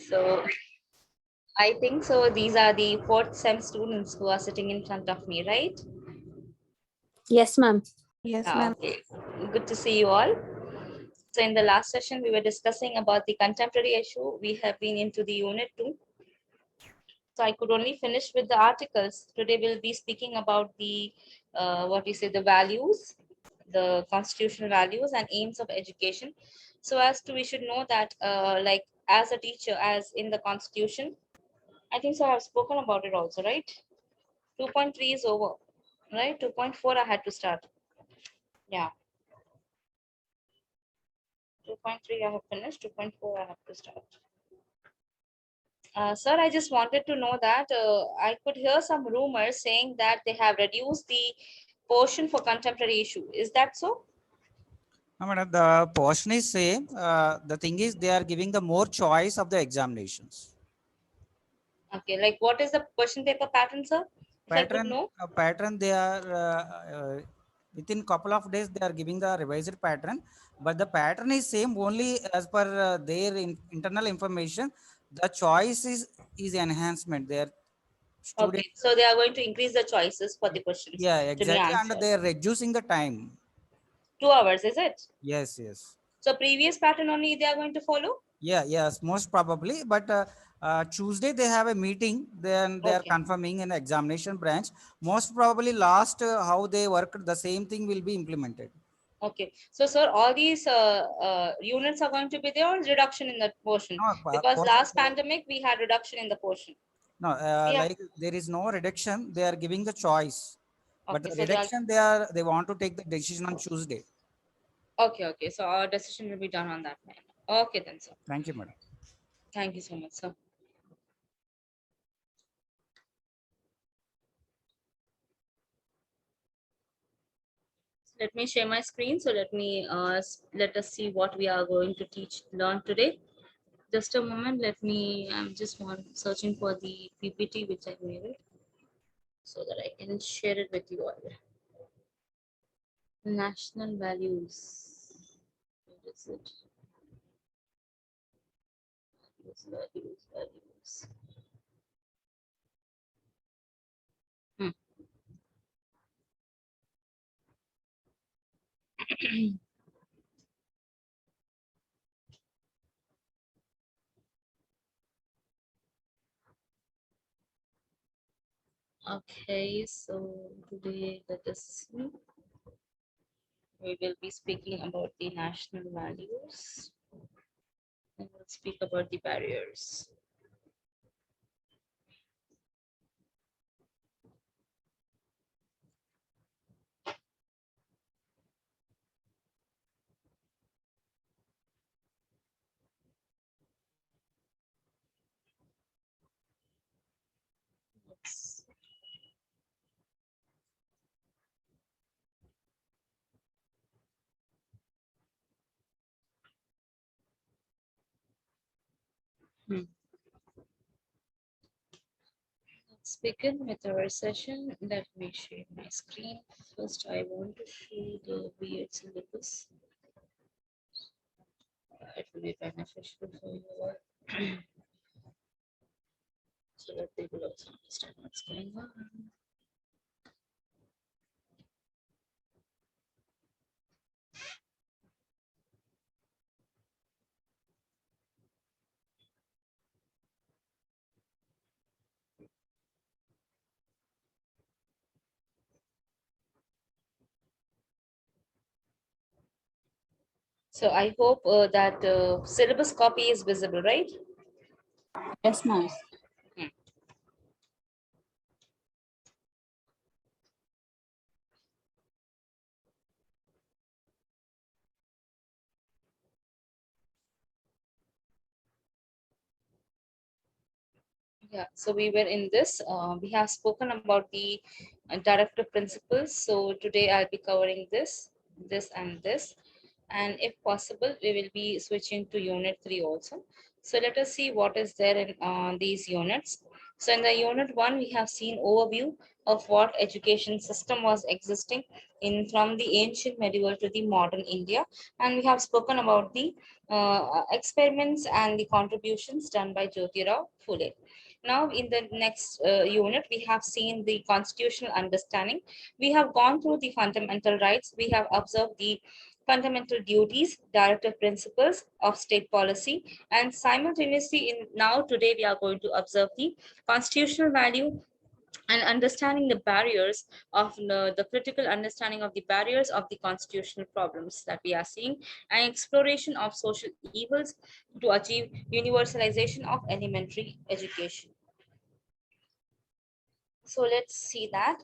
So I think so. These are the fourth sem students who are sitting in front of me, right? Yes, ma'am. Yes, ma'am. Okay. Good to see you all. So in the last session, we were discussing about the contemporary issue. We have been into the unit 2. So I could only finish with the articles. Today we'll be speaking about the the values, the constitutional values and aims of education. So as to we should know that like as a teacher, as in the constitution, I think so I've spoken about it also, right? 2.3 is over, right? 2.4 I had to start. Yeah. 2.3 I have finished, 2.4 I have to start. Sir, I just wanted to know that I could hear some rumors saying that they have reduced the portion for contemporary issue. Is that so? No, madam, the portion is same. The thing is, they are giving the more choice of the examinations. Okay, like what is the question paper pattern, sir? If I could know. Pattern they are within couple of days they are giving the revised pattern, but the pattern is same only as per their internal information. The choice is enhancement. Their student. Okay, so they are going to increase the choices for the questions Yeah, to be exactly, and answered. they are reducing the time. 2 hours, is it? Yes, yes. So previous pattern only they are going to follow? Yeah, yes, most probably. But Tuesday they have a meeting. Then they are Okay. confirming in the examination branch. Most probably last how they worked, the same thing will be implemented. Okay. So, sir, all these units are going to be there or reduction in that portion? No, Because last pandemic we had reduction in the portion. no, Yeah. like there is no reduction. They are giving the choice, but Okay. the So they are reduction they want to take the decision on Tuesday. okay. Okay. So our decision will be done on that manner. Okay, then, sir. Thank you, madam. Thank you so much, sir. Let me share my screen. So let us see what we are going to learn today. Just a moment. I'm just searching for the PPT which I made it so that I can share it with you all. National values. What is it? Values. Hmm. Okay, so today let us see. We will be speaking about the national values and we'll speak about the barriers. Let's Let's begin with our session. Let me share my screen. First, I want to show the B.Ed syllabus. It will be beneficial for you all. So that they will also understand what's going on. So I hope that syllabus copy is visible, right? Yes, ma'am. Yeah, so we were in this. We have spoken about the directive principles. So today I'll be covering this, and this. And if possible, we will be switching to unit 3 also. So let us see what is there in these units. So in the unit 1, we have seen overview of what education system was existing in from the ancient medieval to the modern India, and we have spoken about the experiments and the contributions done by Jyotirao Phule. Now, in the next unit, we have seen the constitutional understanding. We have gone through the fundamental rights. We have observed the fundamental duties, directive principles of state policy, and simultaneously, in now today, we are going to observe the constitutional value and understanding the barriers of the critical understanding of the barriers of the constitutional problems that we are seeing, and exploration of social evils to achieve universalization of elementary education. So let's see that.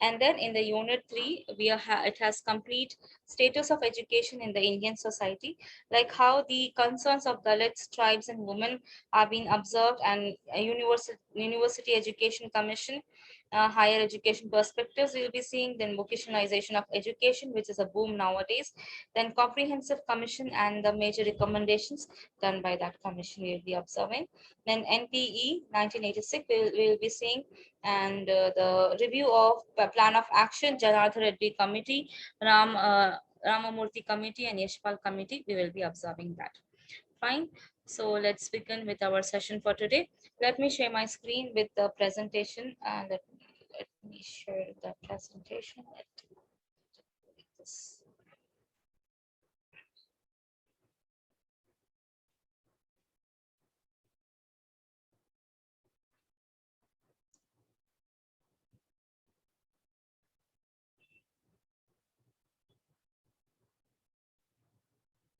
And then in the unit 3, it has complete status of education in the Indian society, like how the concerns of Dalits, tribes, and women are being observed, and a university education commission, higher education perspectives we'll be seeing, then vocationalization of education, which is a boom nowadays, then comprehensive commission and the major recommendations done by that commission we'll be observing. Then NPE 1986 we'll be seeing, and the review of the plan of action, Janardhan Reddy committee, Ramamurthy committee, and Yashpal committee, we will be observing that. Fine. So let's begin with our session for today. Let me share my screen with the presentation. Let me share the presentation. This.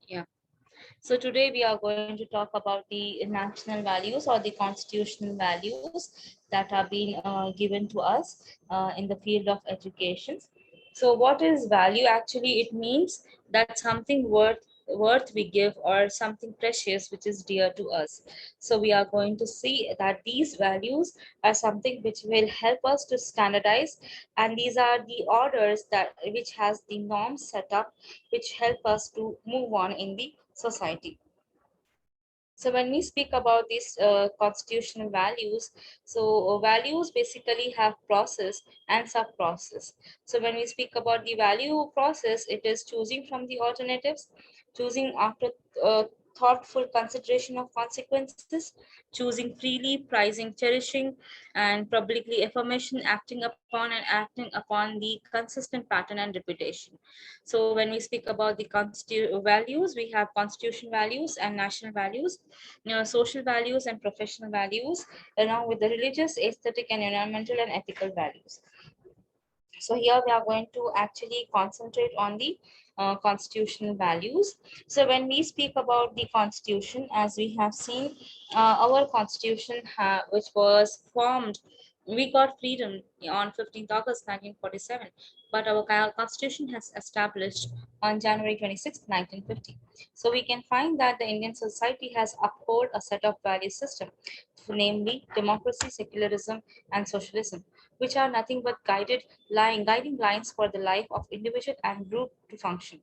Yeah. So today we are going to talk about the national values or the constitutional values that are being given to us in the field of education. So what is value actually? It means that something worth we give, or something precious which is dear to us. So we are going to see that these values are something which will help us to standardize, and these are the orders that which has the norms set up which help us to move on in the society. So when we speak about these constitutional values, so values basically have process and sub-process. So when we speak about the value process, it is choosing from the alternatives, choosing after thoughtful consideration of consequences, choosing freely, prizing, cherishing, and publicly affirmation, acting upon the consistent pattern and repetition. So when we speak about the values, we have constitution values and national values, social values and professional values, along with the religious, aesthetic, and environmental and ethical values. So here we are going to actually concentrate on the constitutional values. So when we speak about the constitution, as we have seen, our constitution, which was formed, we got freedom on 15th August 1947, but our constitution has established on January 26, 1950. So we can find that the Indian society has upheld a set of value system, namely democracy, secularism, and socialism, which are nothing but guiding lines for the life of individual and group to function.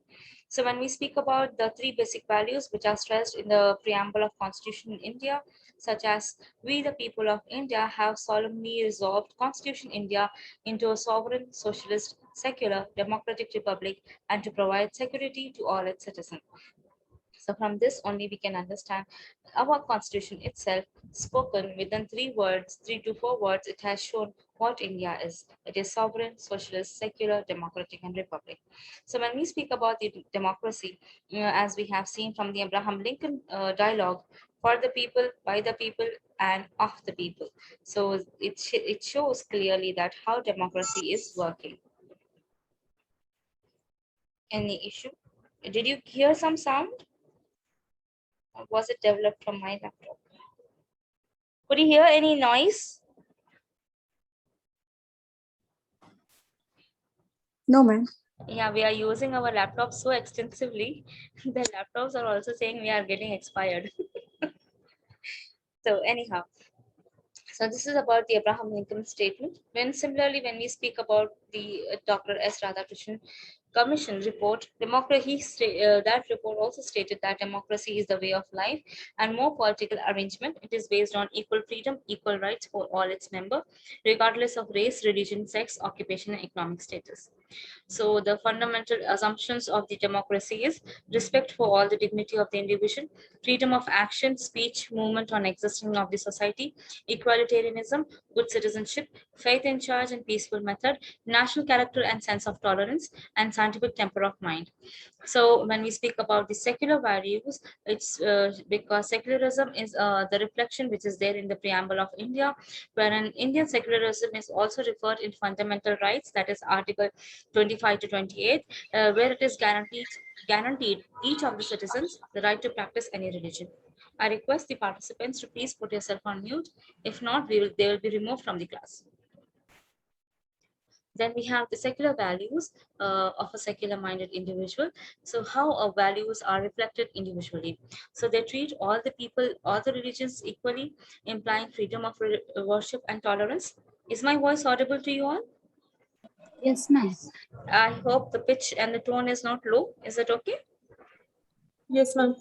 So when we speak about the three basic values which are stressed in the preamble of Constitution in India, such as we the people of India have solemnly resolved Constitution India into a sovereign, socialist, secular, democratic republic, and to provide security to all its citizens. So from this only we can understand our constitution itself, spoken within 3 words, 3 to 4 words, it has shown what India is. It is sovereign, socialist, secular, democratic, and republic. So when we speak about the democracy, as we have seen from the Abraham Lincoln dialogue, for the people, by the people, and of the people. So it shows clearly that how democracy is working. Any issue? Did you hear some sound? Or was it developed from my laptop? Could you hear any noise? No, ma'am. Yeah, we are using our laptops so extensively. The laptops are also saying we are getting expired. So anyhow, so this is about the Abraham Lincoln statement. When similarly, when we speak about the Dr. S. Radhakrishnan, Commission report, that report also stated that democracy is the way of life and more political arrangement. It is based on equal freedom, equal rights for all its members, regardless of race, religion, sex, occupation, and economic status. So the fundamental assumptions of the democracy is respect for all the dignity of the individual, freedom of action, speech, movement on existing of the society, equalitarianism, good citizenship, faith in charge and peaceful method, national character and sense of tolerance, and scientific temper of mind. So when we speak about the secular values, it's because secularism is the reflection which is there in the preamble of India, wherein Indian secularism is also referred in fundamental rights, that is Article 25 to 28, where it is guaranteed each of the citizens the right to practice any religion. I request the participants to please put yourself on mute. If not, they will be removed from the class. Then we have the secular values of a secular minded individual. So how our values are reflected individually. So they treat all the people, all the religions equally, implying freedom of worship and tolerance. Is my voice audible to you all? Yes, ma'am. I hope the pitch and the tone is not low. Is it okay? Yes, ma'am.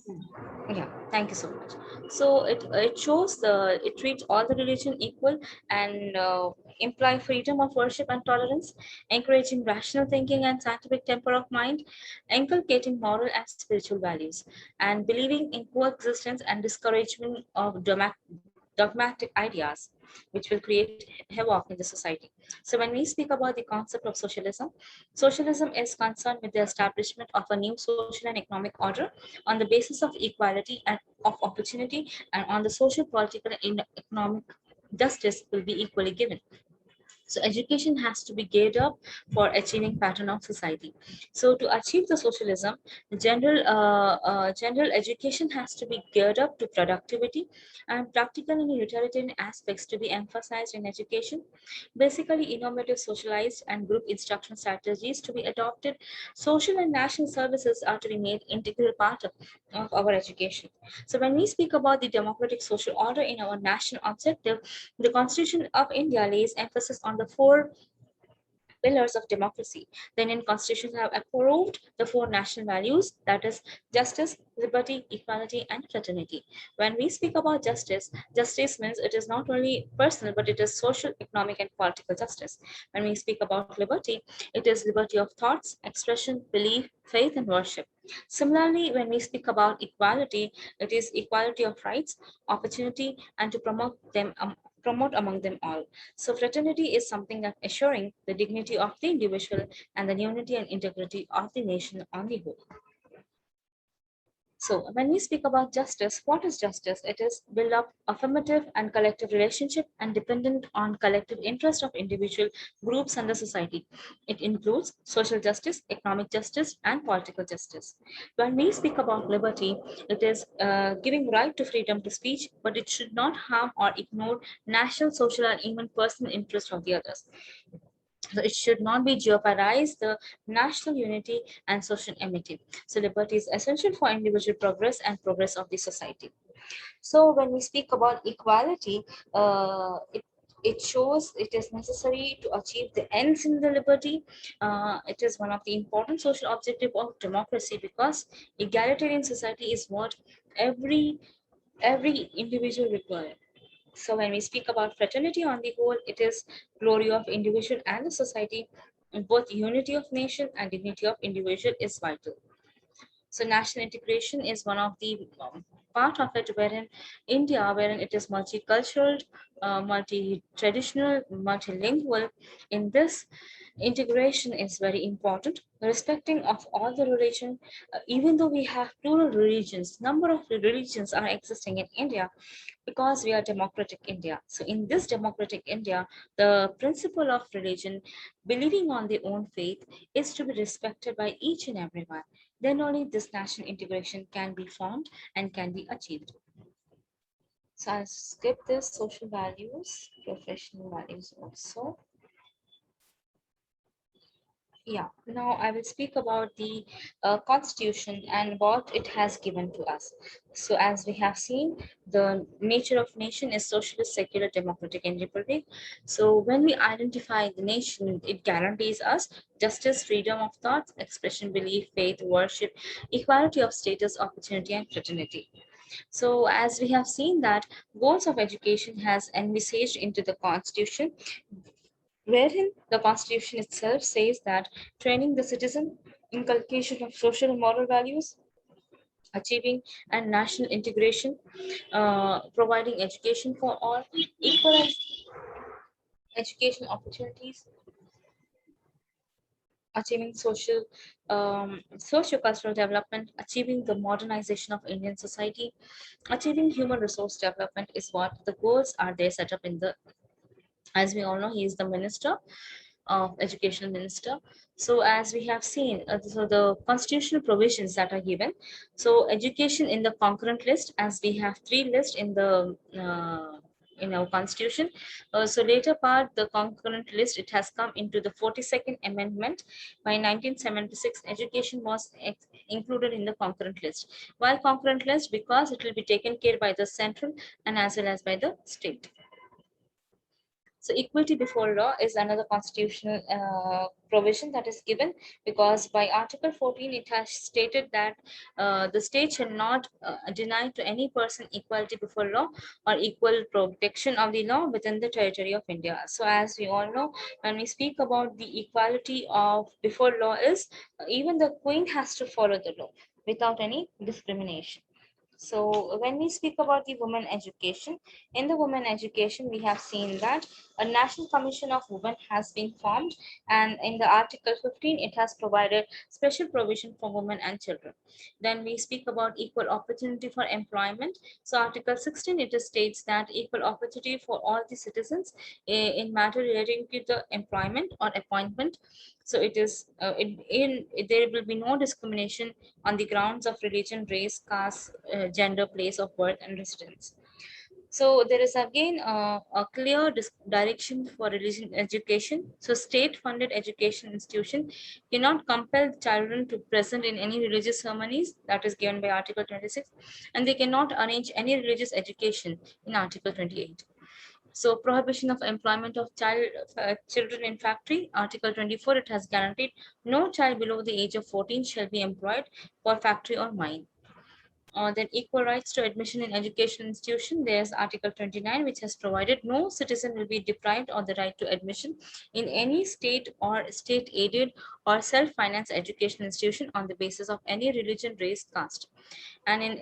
Yeah, thank you so much. So it treats all the religion equal and imply freedom of worship and tolerance, encouraging rational thinking and scientific temper of mind, inculcating moral and spiritual values, and believing in coexistence and discouragement of dogmatic ideas, which will create havoc in the society. So when we speak about the concept of socialism, socialism is concerned with the establishment of a new social and economic order on the basis of equality and of opportunity, and on the social, political, and economic justice will be equally given. So education has to be geared up for achieving pattern of society. So to achieve the socialism, general education has to be geared up to productivity and practical and utilitarian aspects to be emphasized in education. Basically, innovative socialized and group instruction strategies to be adopted. Social and national services are to be made integral part of our education. So when we speak about the democratic social order in our national objective, the Constitution of India lays emphasis on the four pillars of democracy. The Indian Constitution have approved the four national values, that is justice, liberty, equality, and fraternity. When we speak about justice, justice means it is not only personal, but it is social, economic, and political justice. When we speak about liberty, it is liberty of thoughts, expression, belief, faith, and worship. Similarly, when we speak about equality, it is equality of rights, opportunity, and to promote among them all. So fraternity is something that assuring the dignity of the individual and the unity and integrity of the nation on the whole. So when we speak about justice, what is justice? It is build up affirmative and collective relationship and dependent on collective interest of individual groups and the society. It includes social justice, economic justice, and political justice. When we speak about liberty, it is giving right to freedom to speech, but it should not harm or ignore national, social, and even personal interest of the others. So it should not be jeopardize the national unity and social amity. So liberty is essential for individual progress and progress of the society. So when we speak about equality, it shows it is necessary to achieve the ends in the liberty. It is one of the important social objective of democracy, because egalitarian society is what every individual requires. So when we speak about fraternity on the whole, it is glory of individual and the society. Both unity of nation and dignity of individual is vital. So national integration is one of the part of it, wherein India, wherein it is multicultural, multi-traditional, multilingual. In this, integration is very important. Respecting of all the religion, even though we have plural religions, number of religions are existing in India, because we are democratic India. So in this democratic India, the principle of religion, believing on their own faith, is to be respected by each and everyone. Then only this national integration can be formed and can be achieved. So I'll skip this social values, professional values also. Yeah, now I will speak about the Constitution and what it has given to us. So, as we have seen, the nature of nation is socialist, secular, democratic, and republic. So, when we identify the nation, it guarantees us justice, freedom of thought, expression, belief, faith, worship, equality of status, opportunity, and fraternity. So, as we have seen that goals of education has envisaged into the Constitution, wherein the Constitution itself says that training the citizen, inculcation of social and moral values, achieving and national integration, providing education for all, equal education opportunities, achieving socio-cultural development, achieving the modernization of Indian society, achieving human resource development is what the goals are there set up in the, as we all know, he is the minister of educational minister. So as we have seen, so the constitutional provisions that are given, so education in the concurrent list, as we have three lists in our constitution. So later part, the concurrent list, it has come into the 42nd amendment by 1976. Education was included in the concurrent list. Why concurrent list? Because it will be taken care by the central and as well as by the state. So equality before law is another constitutional provision that is given, because by Article 14 it has stated that the state shall not deny to any person equality before law or equal protection of the law within the territory of India. So as we all know, when we speak about the equality of before law is even the queen has to follow the law without any discrimination. So when we speak about the women education, in the women education, we have seen that a National Commission of Women has been formed, and in the Article 15, it has provided special provision for women and children. Then we speak about equal opportunity for employment. So Article 16, it states that equal opportunity for all the citizens in matter relating to the employment or appointment. So it is there will be no discrimination on the grounds of religion, race, caste, gender, place of birth, and residence. So there is again a clear direction for religion education. So state-funded education institution cannot compel children to present in any religious ceremonies, that is given by Article 26, and they cannot arrange any religious education in Article 28. So prohibition of employment of children in factory, Article 24, it has guaranteed no child below the age of 14 shall be employed for factory or mine. Then equal rights to admission in education institution, there's Article 29, which has provided no citizen will be deprived of the right to admission in any state or state aided or self-financed education institution on the basis of any religion, race, caste. And in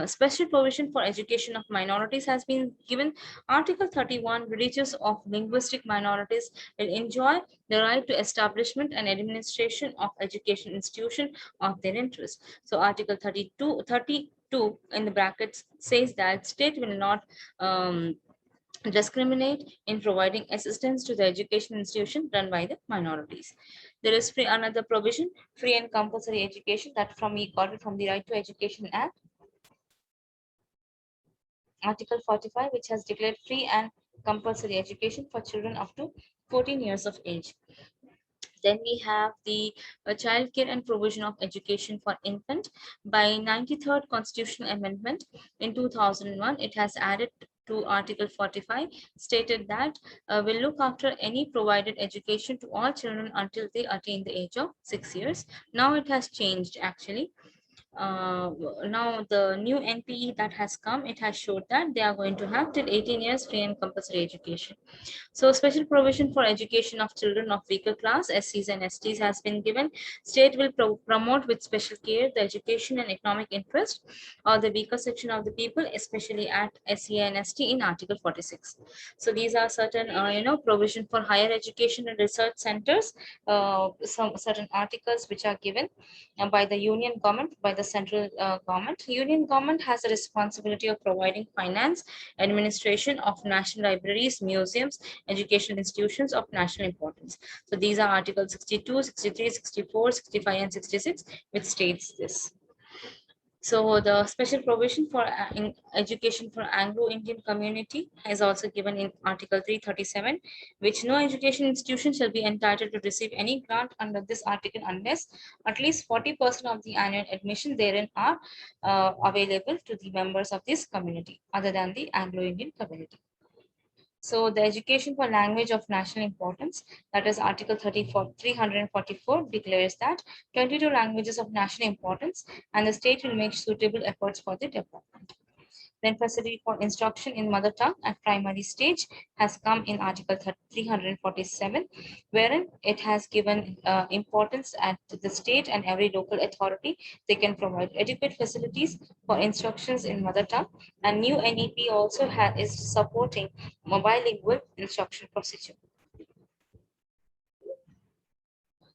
special provision for education of minorities has been given. Article 31, religious of linguistic minorities will enjoy the right to establishment and administration of education institution of their interest. So Article 32 in the brackets says that state will not discriminate in providing assistance to the education institution run by the minorities. There is another provision, free and compulsory education, that from we got it from the Right to Education Act, Article 45, which has declared free and compulsory education for children up to 14 years of age. Then we have the child care and provision of education for infant. By 93rd Constitutional Amendment in 2001, it has added to Article 45, stated that will look after any provided education to all children until they attain the age of 6 years. Now it has changed actually. uh, Now the new NPE that has come, it has showed that they are going to have till 18 years free and compulsory education. So special provision for education of children of weaker class, SCs and STs has been given. State will promote with special care the education and economic interest of the weaker section of the people, especially at SC and ST in Article 46. So these are certain, provision for higher education and research centers, some certain articles which are given by the union government, by the central government. Union government has a responsibility of providing finance, administration of national libraries, museums, educational institutions of national importance. So these are Article 62, 63, 64, 65, and 66, which states this. So the special provision for education for Anglo-Indian community is also given in Article 337, which no education institution shall be entitled to receive any grant under this article unless at least 40% of the annual admission therein are available to the members of this community other than the Anglo-Indian community. So the education for language of national importance, that is Article 344 declares that 22 languages of national importance and the state will make suitable efforts for the development. Then facility for instruction in mother tongue at primary stage has come in Article 347, wherein it has given importance at the state and every local authority. They can provide adequate facilities for instructions in mother tongue, and new NEP also is supporting bilingual instruction procedure.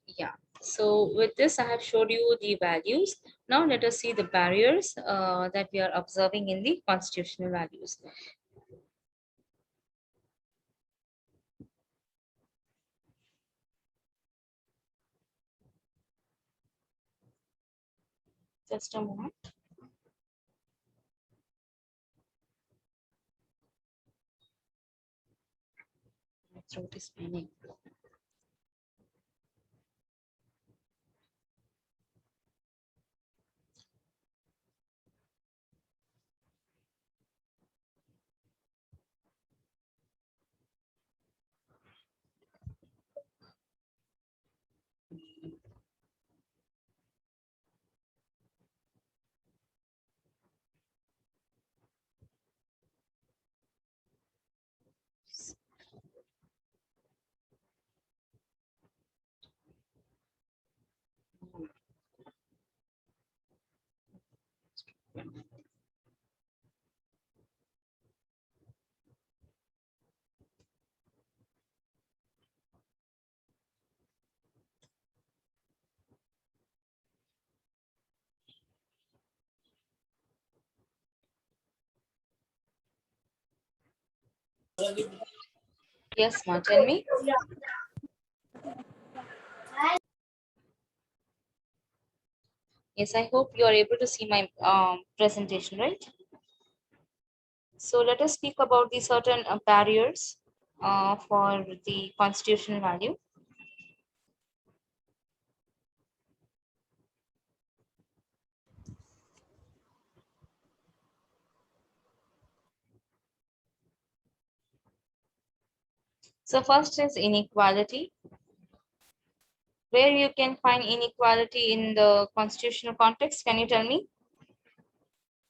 Yeah. So with this, I have showed you the values. Now let us see the barriers that we are observing in the constitutional values. Just a moment. My throat is paining. Yes, Ma, tell me. Yes, I hope you are able to see my presentation, right? So let us speak about the certain barriers for the constitutional value. So first is inequality. Where you can find inequality in the constitutional context, can you tell me?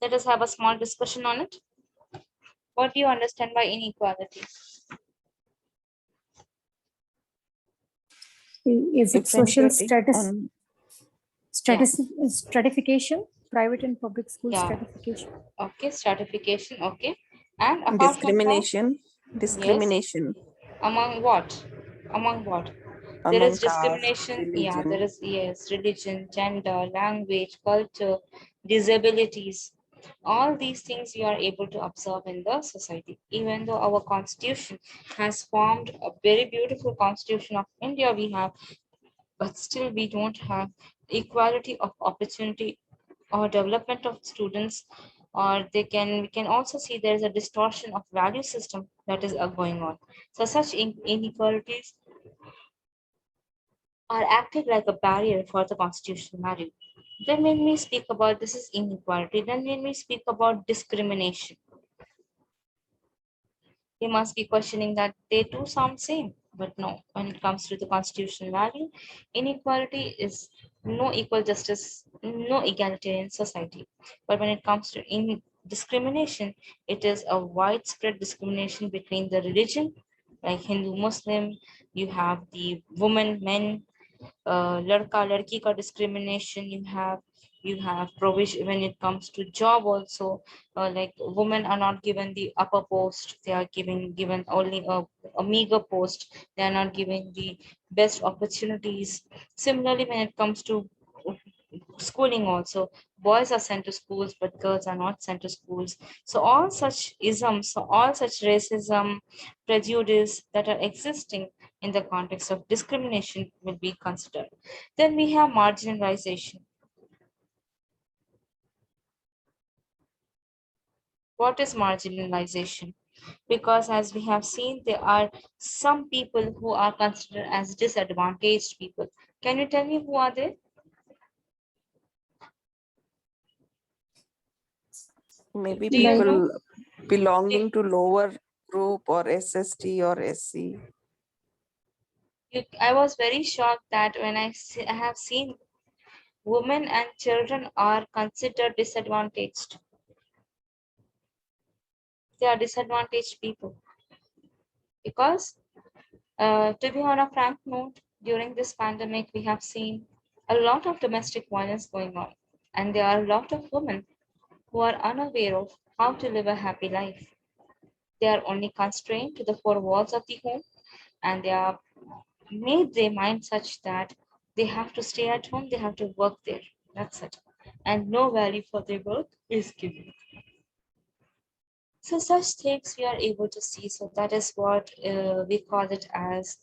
Let us have a small discussion on it. What do you understand by inequality? Is it social status, Yeah. stratification, private and public school Yeah. stratification? Okay, stratification. Okay. And apart Discrimination. from that, yes, Discrimination among what? Among what? There among is caste, discrimination. Yeah, there religion. is, yes, religion, gender, language, culture, disabilities. All these things you are able to observe in the society. Even though our constitution has formed a very beautiful constitution of India, we have, but still we don't have equality of opportunity or development of students, or we can also see there is a distortion of value system that is going on. So such inequalities are acting like a barrier for the constitutional value. Then when we speak about this is inequality, then when we speak about discrimination, they must be questioning that they too sound same. But no, when it comes to the constitutional value, inequality is no equal justice, no egalitarian society. But when it comes to discrimination, it is a widespread discrimination between the religion, like Hindu, Muslim, you have the women, men, ladka ladki ka discrimination, you have provision when it comes to job also, like women are not given the upper post, they are given only a meager post, they are not given the best opportunities. Similarly, when it comes to schooling also, boys are sent to schools but girls are not sent to schools. So all such isms, so all such racism, prejudice that are existing in the context of discrimination will be considered. Then we have marginalization. What is marginalization? Because as we have seen, there are some people who are considered as disadvantaged people. Can you tell me who are they? Maybe Do you Like- know? people belonging to lower group or SST or SC. I was very shocked that when I have seen women and children are considered disadvantaged. They are disadvantaged people because, to be on a frank note, during this pandemic, we have seen a lot of domestic violence going on, and there are a lot of women who are unaware of how to live a happy life. They are only constrained to the four walls of the home, and they are made their mind such that they have to stay at home, they have to work there. That's it. And no value for their work is given. So such things we are able to see. So that is what we call it as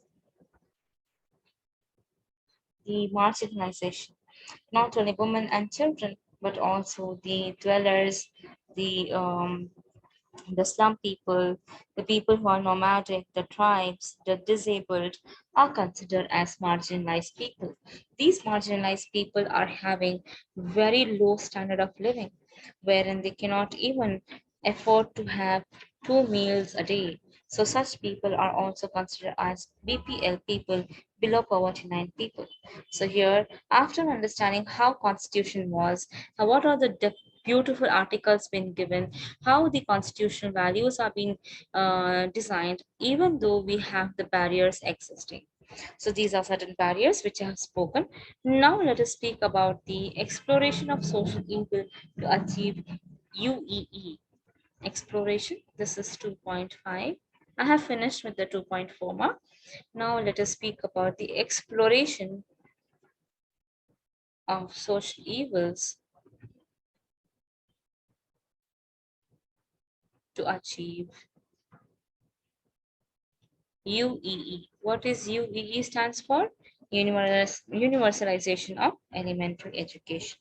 the marginalization. Not only women and children, but also the dwellers, the slum people, the people who are nomadic, the tribes, the disabled are considered as marginalized people. These marginalized people are having very low standard of living, wherein they cannot even afford to have 2 meals a day. So such people are also considered as BPL people, below poverty line people. So here, after understanding how constitution was, what are the beautiful articles been given, how the constitutional values are being designed, even though we have the barriers existing. So these are certain barriers which I have spoken. Now let us speak about the exploration of social evil to achieve UEE. Exploration, this is 2.5. I have finished with the 2.4 mark. Now let us speak about the exploration of social evils to achieve UEE. What is UEE stands for? Universalization of elementary education.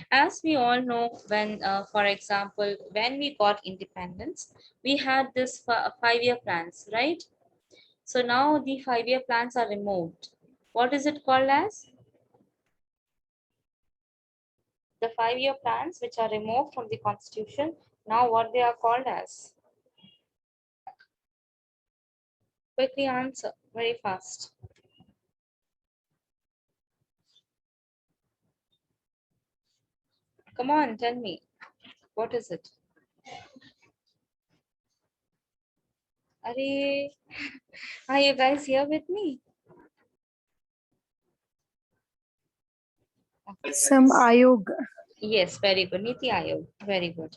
As we all know, when, for example, when we got independence, we had this 5-year plans, right? So now the 5-year plans are removed. What is it called as? The 5-year plans which are removed from the constitution, now what they are called as? Quickly answer, very fast. Come on, tell me, what is it? Are you guys here with me? Some Ayog. Yes, very good. Niti Ayog, very good.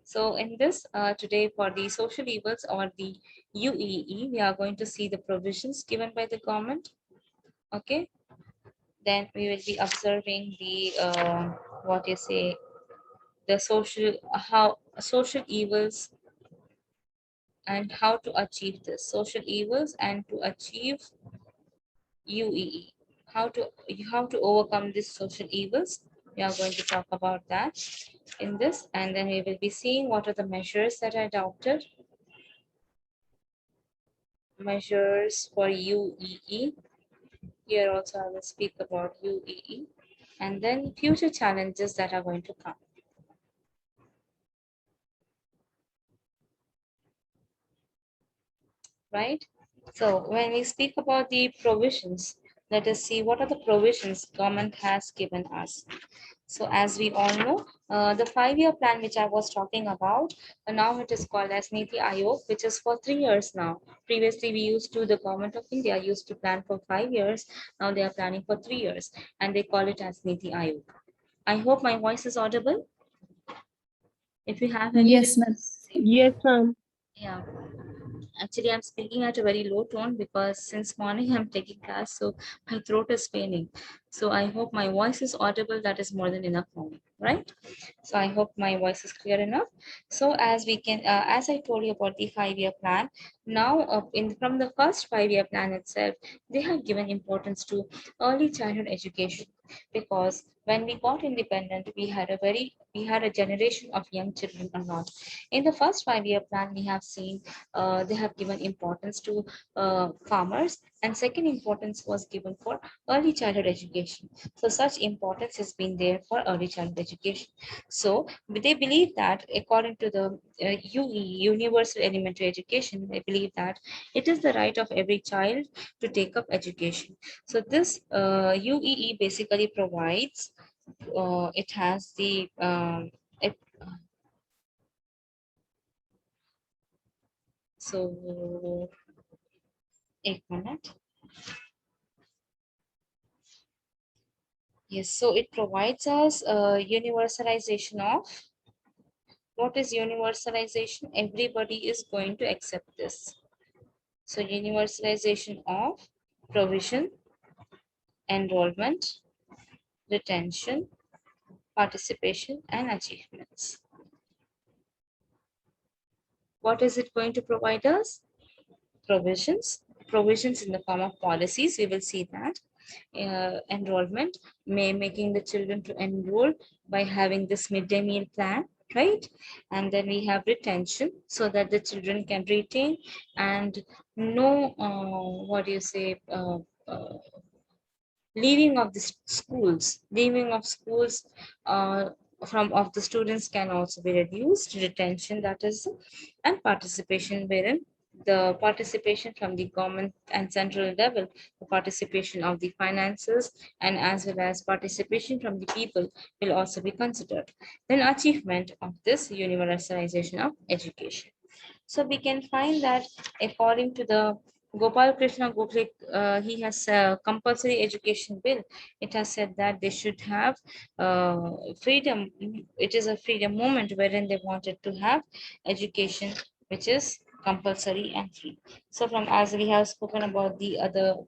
So in this today for the social evils or the UEE, we are going to see the provisions given by the government. Okay. Then we will be observing the what you say, the social how social evils and how to achieve this social evils and to achieve UEE. How to overcome these social evils. We are going to talk about that in this, and then we will be seeing what are the measures that are adopted. Measures for UEE. Here also I will speak about UEE and then future challenges that are going to come. Right? So when we speak about the provisions, let us see what are the provisions government has given us. So as we all know, the 5-year plan which I was talking about, now it is called as Niti Aayog, which is for 3 years now. Previously, we used to, the government of India used to plan for 5 years. Now they are planning for 3 years and they call it as Niti Aayog. I hope my voice is audible. If you have any. Yes, ma'am. Yes, ma'am. Yeah. Actually, I'm speaking at a very low tone because since morning I'm taking class, so my throat is paining. So I hope my voice is audible. That is more than enough for me, right? So I hope my voice is clear enough. So as we can, as I told you about the 5-year plan, now from the first 5-year plan itself, they have given importance to early childhood education because When we got independent, we had a generation of young children or not. In the first 5-year plan, we have seen they have given importance to farmers, and second importance was given for early childhood education. So such importance has been there for early childhood education. So they believe that according to the UE, Universal Elementary Education, they believe that it is the right of every child to take up education. So this UEE basically provides, it has the, it, so, a minute. Yes, so it provides us universalization of, what is universalization? Everybody is going to accept this. So universalization of provision, enrollment, retention, participation, and achievements. What is it going to provide us? Provisions in the form of policies. We will see that enrollment, making the children to enroll by having this midday meal plan, right? And then we have retention, so that the children can retain and know, what do you say, leaving of schools from of the students can also be reduced. Retention, that is, and participation, wherein the participation from the government and central level, the participation of the finances, and as well as participation from the people will also be considered. Then achievement of this universalization of education. So we can find that according to the Gopal Krishna Gokhale, he has a compulsory education bill. It has said that they should have freedom. It is a freedom movement wherein they wanted to have education which is compulsory and free. So from, as we have spoken about the other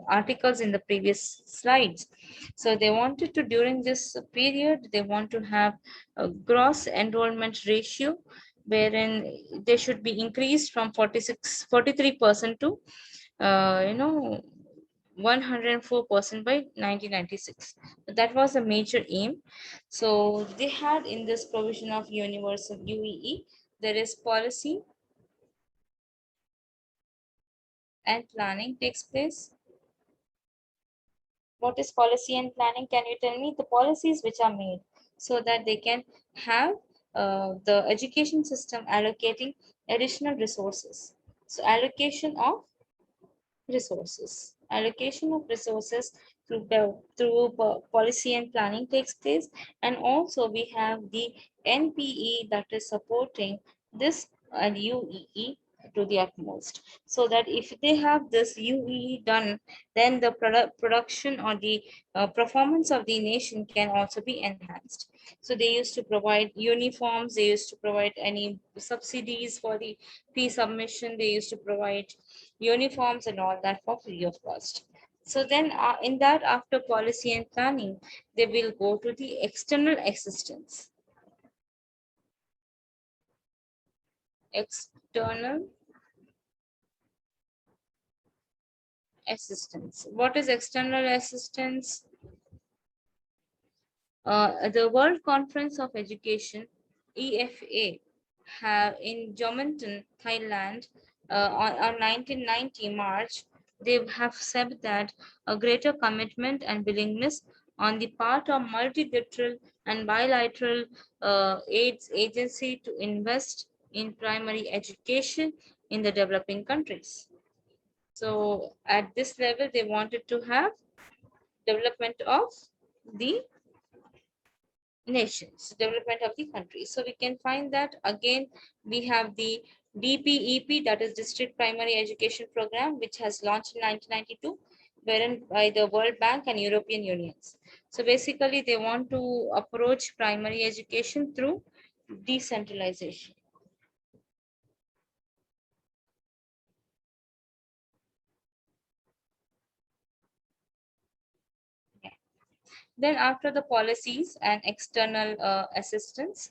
articles in the previous slides, so they wanted to, during this period, they want to have a gross enrollment ratio wherein they should be increased from 43% to 104% by 1996. That was a major aim. So they had, in this provision of universal UEE, there is policy and planning takes place. What is policy and planning? Can you tell me the policies which are made so that they can have the education system allocating additional resources? So allocation of resources through policy and planning takes place. And also we have the NPE that is supporting this and UEE to the utmost, so that if they have this UEE done, then the production or the performance of the nation can also be enhanced. So they used to provide uniforms, they used to provide any subsidies for the fee submission, they used to provide uniforms and all that for free of cost. So then in that, after policy and planning, they will go to the external assistance. External assistance. What is external assistance? The World Conference of Education, EFA, have in Jomonton, Thailand, on 1990 March, they have said that a greater commitment and willingness on the part of multilateral and bilateral aids agency to invest in primary education in the developing countries. So at this level, they wanted to have development of the nations, development of the country. So we can find that again, we have the DPEP, that is District Primary Education Program, which has launched in 1992, wherein by the World Bank and European Unions. So basically, they want to approach primary education through decentralization. Then after the policies and external assistance,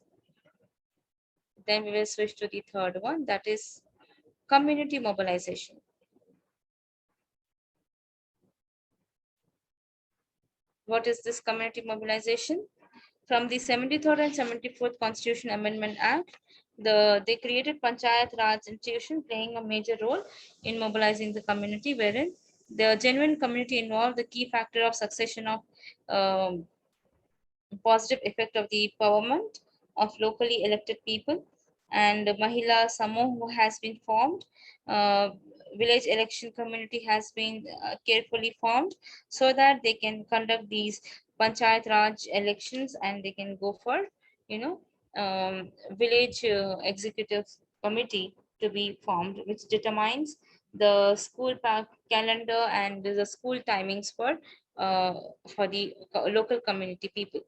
then we will switch to the third one, that is community mobilization. What is this community mobilization? From the 73rd and 74th Constitution Amendment Act, they created Panchayat Raj institution playing a major role in mobilizing the community, wherein the genuine community involved the key factor of succession of um, positive effect of the empowerment of locally elected people, and Mahila Samoh has been formed. Village election community has been carefully formed so that they can conduct these Panchayat Raj elections, and they can go for, you know, village executive committee to be formed, which determines the school calendar and the school timings for the local community people.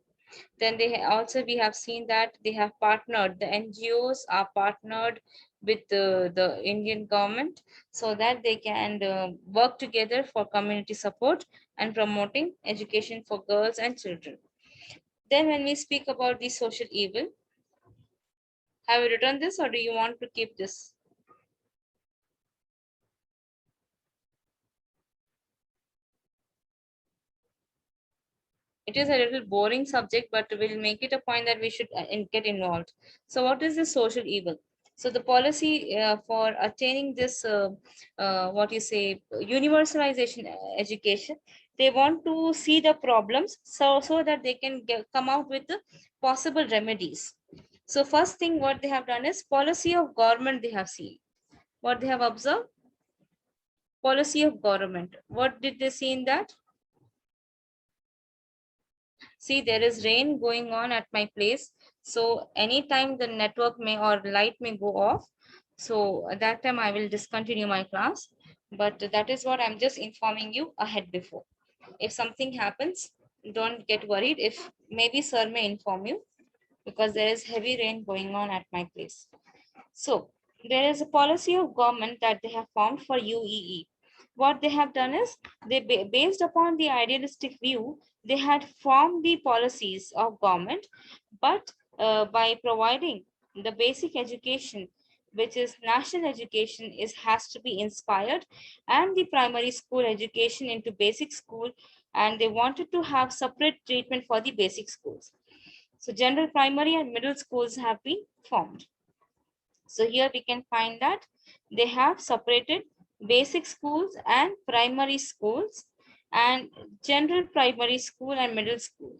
Then also, we have seen that they have partnered, the NGOs are partnered with the Indian government so that they can work together for community support and promoting education for girls and children. Then when we speak about the social evil, have you written this or do you want to keep this? It is a little boring subject, but we'll make it a point that we should get involved. So what is the social evil? So the policy for attaining this, what you say, universalization education, they want to see the problems so that they can come out with the possible remedies. So first thing what they have done is policy of government they have seen. What they have observed? Policy of government. What did they see in that? See, there is rain going on at my place. So anytime the network may or light may go off. So at that time I will discontinue my class. But that is what I'm just informing you ahead before. If something happens, don't get worried. If maybe sir may inform you because there is heavy rain going on at my place. So there is a policy of government that they have formed for UEE. What they have done is they based upon the idealistic view, they had formed the policies of government, but by providing the basic education, which is national education, has to be inspired, and the primary school education into basic school, and they wanted to have separate treatment for the basic schools. So general primary and middle schools have been formed. So here we can find that they have separated basic schools and primary schools, and general primary school and middle school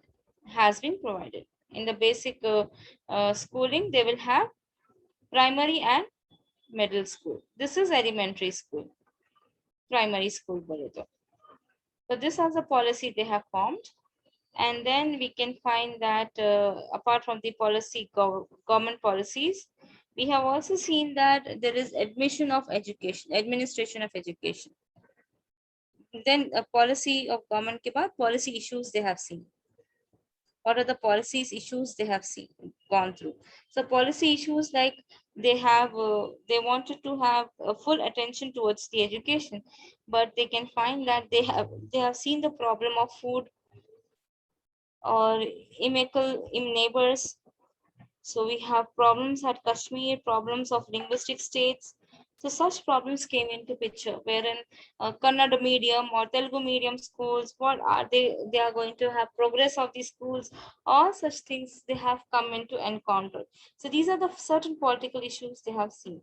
has been provided. In the basic schooling, they will have primary and middle school. This is elementary school, primary school. So this is a policy they have formed. And then we can find that apart from the policy, government policies, we have also seen that there is admission of education, administration of education. Then a policy of government ke baad, policy issues they have seen. What are the policies issues they have seen gone through? So policy issues like they wanted to have a full attention towards the education, but they can find that they have seen the problem of food or inequal in neighbors. So we have problems at Kashmir, problems of linguistic states. So such problems came into picture, wherein Kannada medium or Telugu medium schools, what are they? They are going to have progress of these schools. All such things they have come into encounter. So these are the certain political issues they have seen.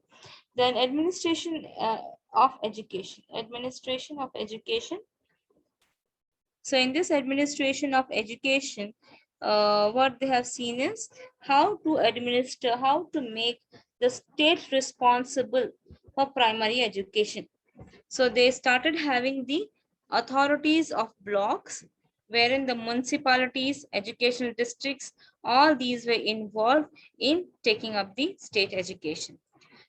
Then administration of education, administration of education. So in this administration of education, what they have seen is how to administer, how to make the state responsible for primary education. So they started having the authorities of blocks, wherein the municipalities, educational districts, all these were involved in taking up the state education.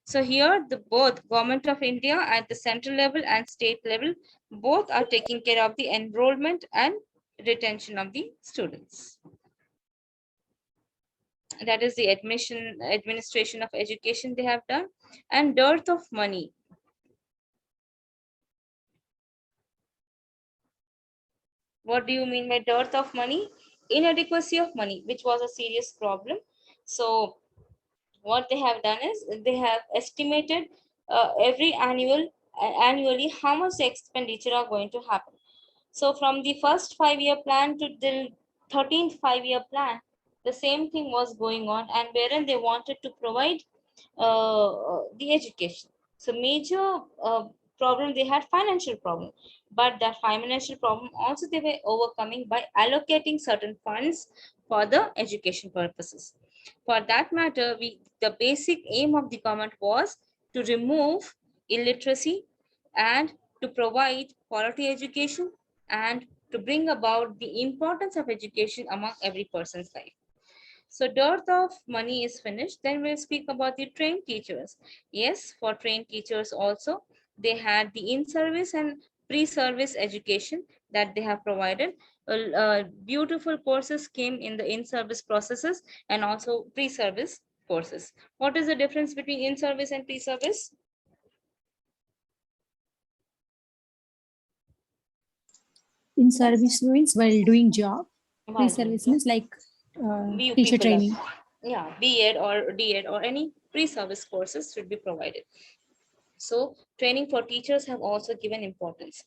So here the both Government of India at the central level and state level, both are taking care of the enrollment and retention of the students. That is the administration of education they have done. And dearth of money. What do you mean by dearth of money? Inadequacy of money, which was a serious problem. So what they have done is they have estimated every annually how much expenditure are going to happen. So from the first 5-year plan to the 13th 5-year plan, the same thing was going on, and wherein they wanted to provide the education. So major problem, they had financial problem, but that financial problem also they were overcoming by allocating certain funds for the education purposes. For that matter, the basic aim of the government was to remove illiteracy and to provide quality education and to bring about the importance of education among every person's life. So dearth of money is finished. Then we'll speak about the trained teachers. Yes, for trained teachers also, they had the in-service and pre-service education that they have provided. Beautiful courses came in the in-service processes and also pre-service courses. What is the difference between in-service and pre-service? In service means while doing job. While doing Pre-service job. means like You teacher people are- training. Yeah, B.Ed or D.Ed or any pre-service courses should be provided. So training for teachers have also given importance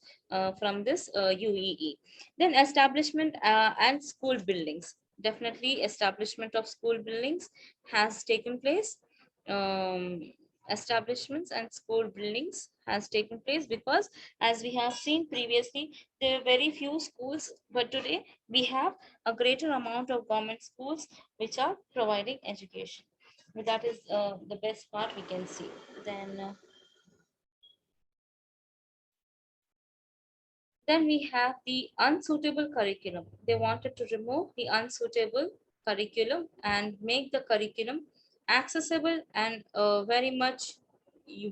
from this UEE. Then establishment and school buildings. Definitely establishment of school buildings has taken place. Um, Establishments and school buildings has taken place because as we have seen previously, there are very few schools, but today we have a greater amount of government schools which are providing education. That is the best part we can see. Then we have the unsuitable curriculum. They wanted to remove the unsuitable curriculum and make the curriculum accessible and very much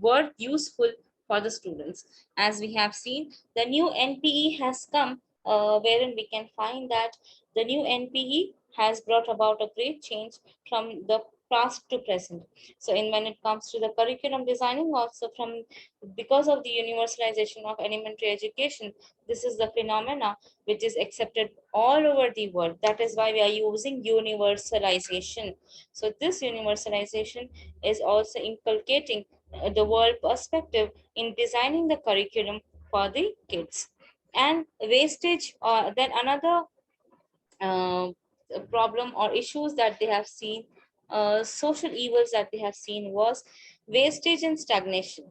worth useful for the students. As we have seen, the new NPE has come, wherein we can find that the new NPE has brought about a great change from the past to present. So in when it comes to the curriculum designing also from because of the universalization of elementary education, this is the phenomena which is accepted all over the world. That is why we are using universalization. So this universalization is also inculcating the world perspective in designing the curriculum for the kids. And wastage, then another uh, problem or issues that they have seen, social evils that they have seen was wastage and stagnation.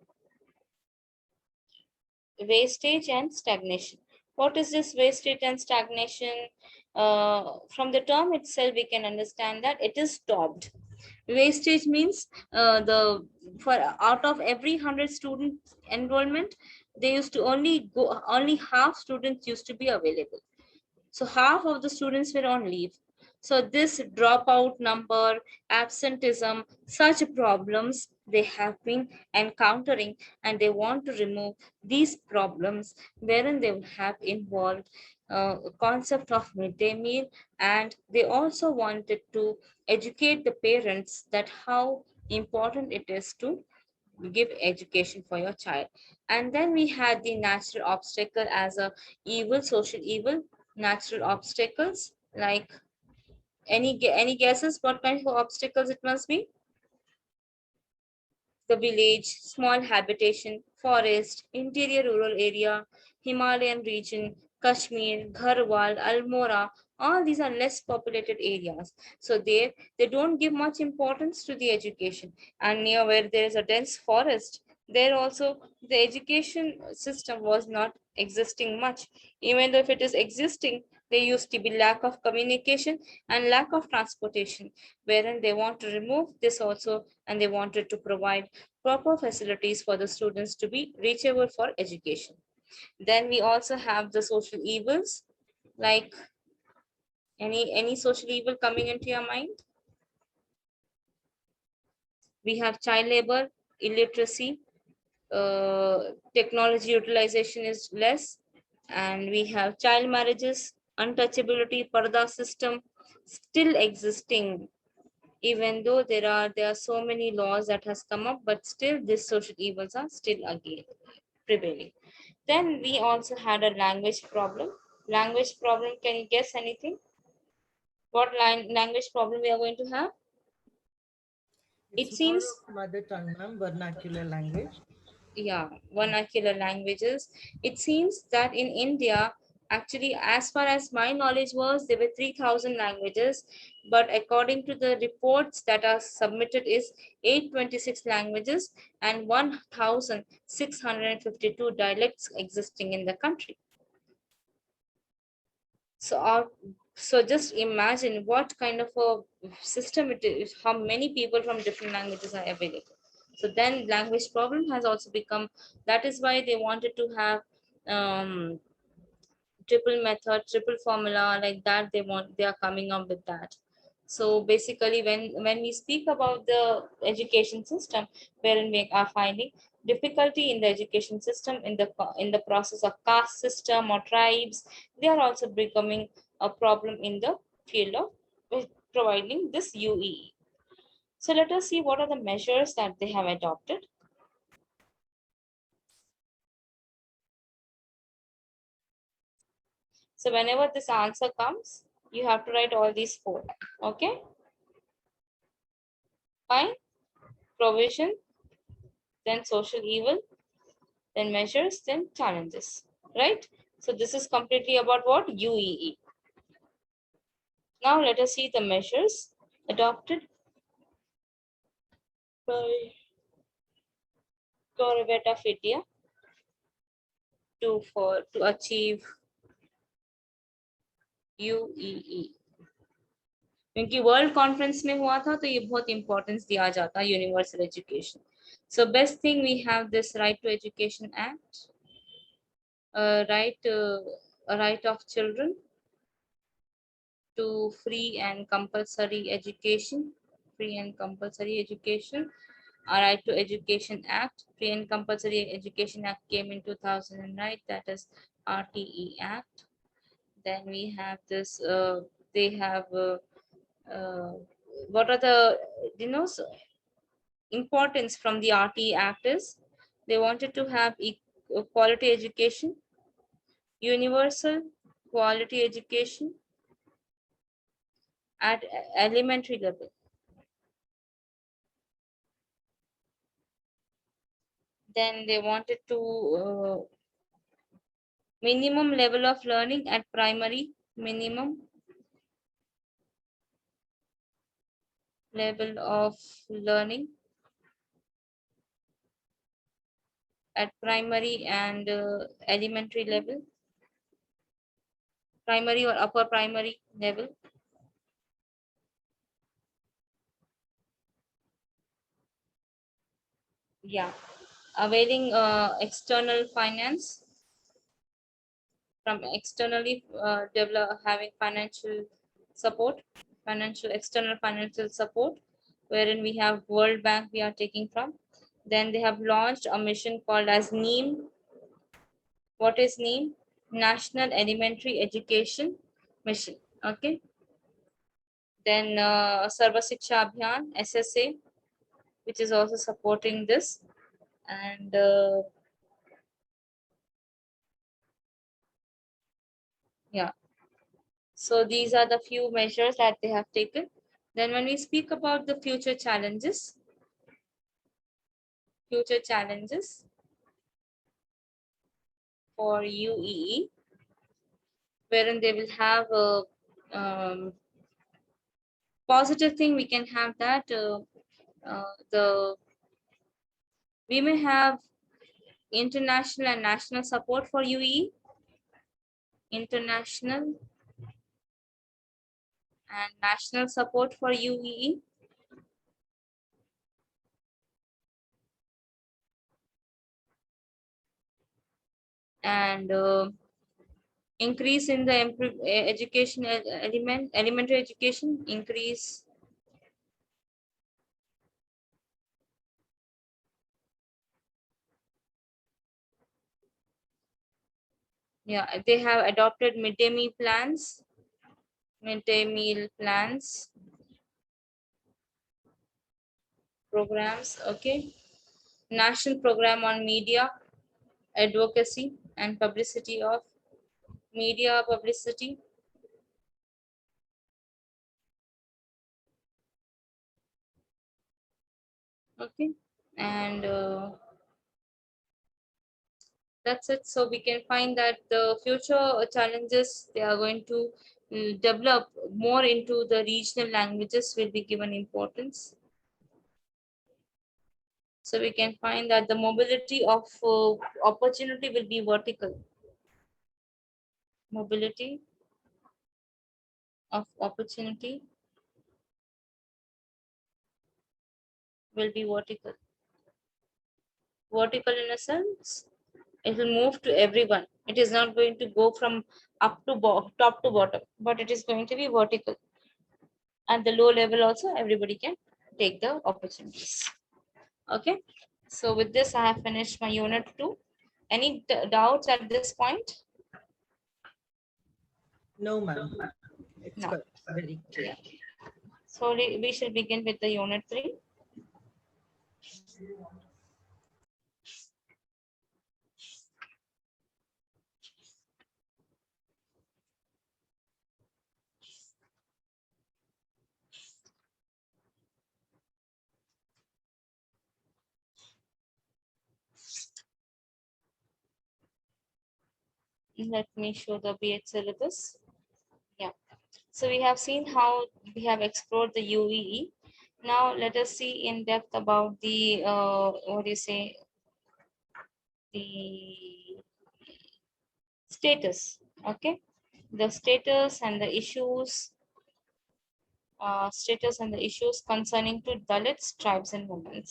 Wastage and stagnation. What is this wastage and stagnation? From the term itself, we can understand that it is stopped. Wastage means the for out of every 100 student enrollment, they used to only half students used to be available. So half of the students were on leave. So this dropout number, absenteeism, such problems they have been encountering, and they want to remove these problems wherein they have involved concept of midday meal, and they also wanted to educate the parents that how important it is to give education for your child. And then we had the natural obstacle as a evil, social evil. Natural obstacles, like any guesses what kind of obstacles it must be? The village, small habitation, forest, interior rural area, Himalayan region, Kashmir, Gharwal, Almora, all these are less populated areas. So they don't give much importance to the education. And near where there is a dense forest, there also the education system was not existing much. Even though if it is existing, there used to be lack of communication and lack of transportation, wherein they want to remove this also, and they wanted to provide proper facilities for the students to be reachable for education. Then we also have the social evils, like any social evil coming into your mind? We have child labor, illiteracy, technology utilization is less, and we have child marriages, untouchability, parda system still existing, even though there are so many laws that has come up, but still these social evils are still again prevailing. Then we also had a language problem. Language problem, can you guess anything? What language problem we are going to have? It It's more seems, of mother tongue, ma'am, vernacular language. yeah, vernacular languages. It seems that in India, Actually, as far as my knowledge was, there were 3,000 languages, but according to the reports that are submitted is 826 languages and 1,652 dialects existing in the country. So just imagine what kind of a system it is, how many people from different languages are available. So then language problem has also become, that is why they wanted to have triple method, triple formula, like that they are coming up with that. So basically when we speak about the education system, wherein we are finding difficulty in the education system, in the process of caste system or tribes, they are also becoming a problem in the field of providing this UEE. So let us see what are the measures that they have adopted. So whenever this answer comes, you have to write all these four. Okay, fine. Provision, then social evil, then measures, then challenges, right? So this is completely about what? UEE. Now let us see the measures adopted by Government of India to achieve UEE. क्योंकि world conference में हुआ था तो ये बहुत importance दिया जाता है universal education. So best thing we have this right to education act, right of children to free and compulsory education, free and compulsory education. Our Right to Education Act, Free and Compulsory Education Act came in 2009, that is RTE Act. Then we have this, they have, what are the, importance from the RTE Act is, they wanted to have quality education, universal quality education at elementary level. Then they wanted to minimum level of learning at primary, minimum level of learning at primary and elementary level, primary or upper primary level. Yeah, availing external finance, from externally develop, having financial support, external financial support, wherein we have World Bank we are taking from. Then they have launched a mission called as NEEM. What is NEEM? National Elementary Education Mission. Okay. Then Sarva Shiksha Abhiyan, SSA, which is also supporting this. And yeah, so these are the few measures that they have taken. Then when we speak about the future challenges for UEE, wherein they will have a positive thing, we can have that we may have international and national support for UEE, international and national support for UEE. And increase in the education elementary education, increase yeah, they have adopted midday meal plans, programs. Okay, national program on media advocacy and publicity of media publicity. Okay, and That's it. So we can find that the future challenges they are going to develop more into the regional languages will be given importance. So we can find that the mobility of opportunity will be vertical. Mobility of opportunity will be vertical. Vertical in a sense, it will move to everyone. It is not going to go from up to top to bottom, but it is going to be vertical. At the low level also, everybody can take the opportunities. Okay. So with this, I have finished my unit 2. Any doubts at this point? No, ma'am. It's No. very clear. So we shall begin with the unit 3. Let me show the B.Ed syllabus. Yeah. So we have seen how we have explored the UEE. Now let us see in depth about the what do you say, the status. Okay, the status and the issues concerning to Dalits, tribes, and women.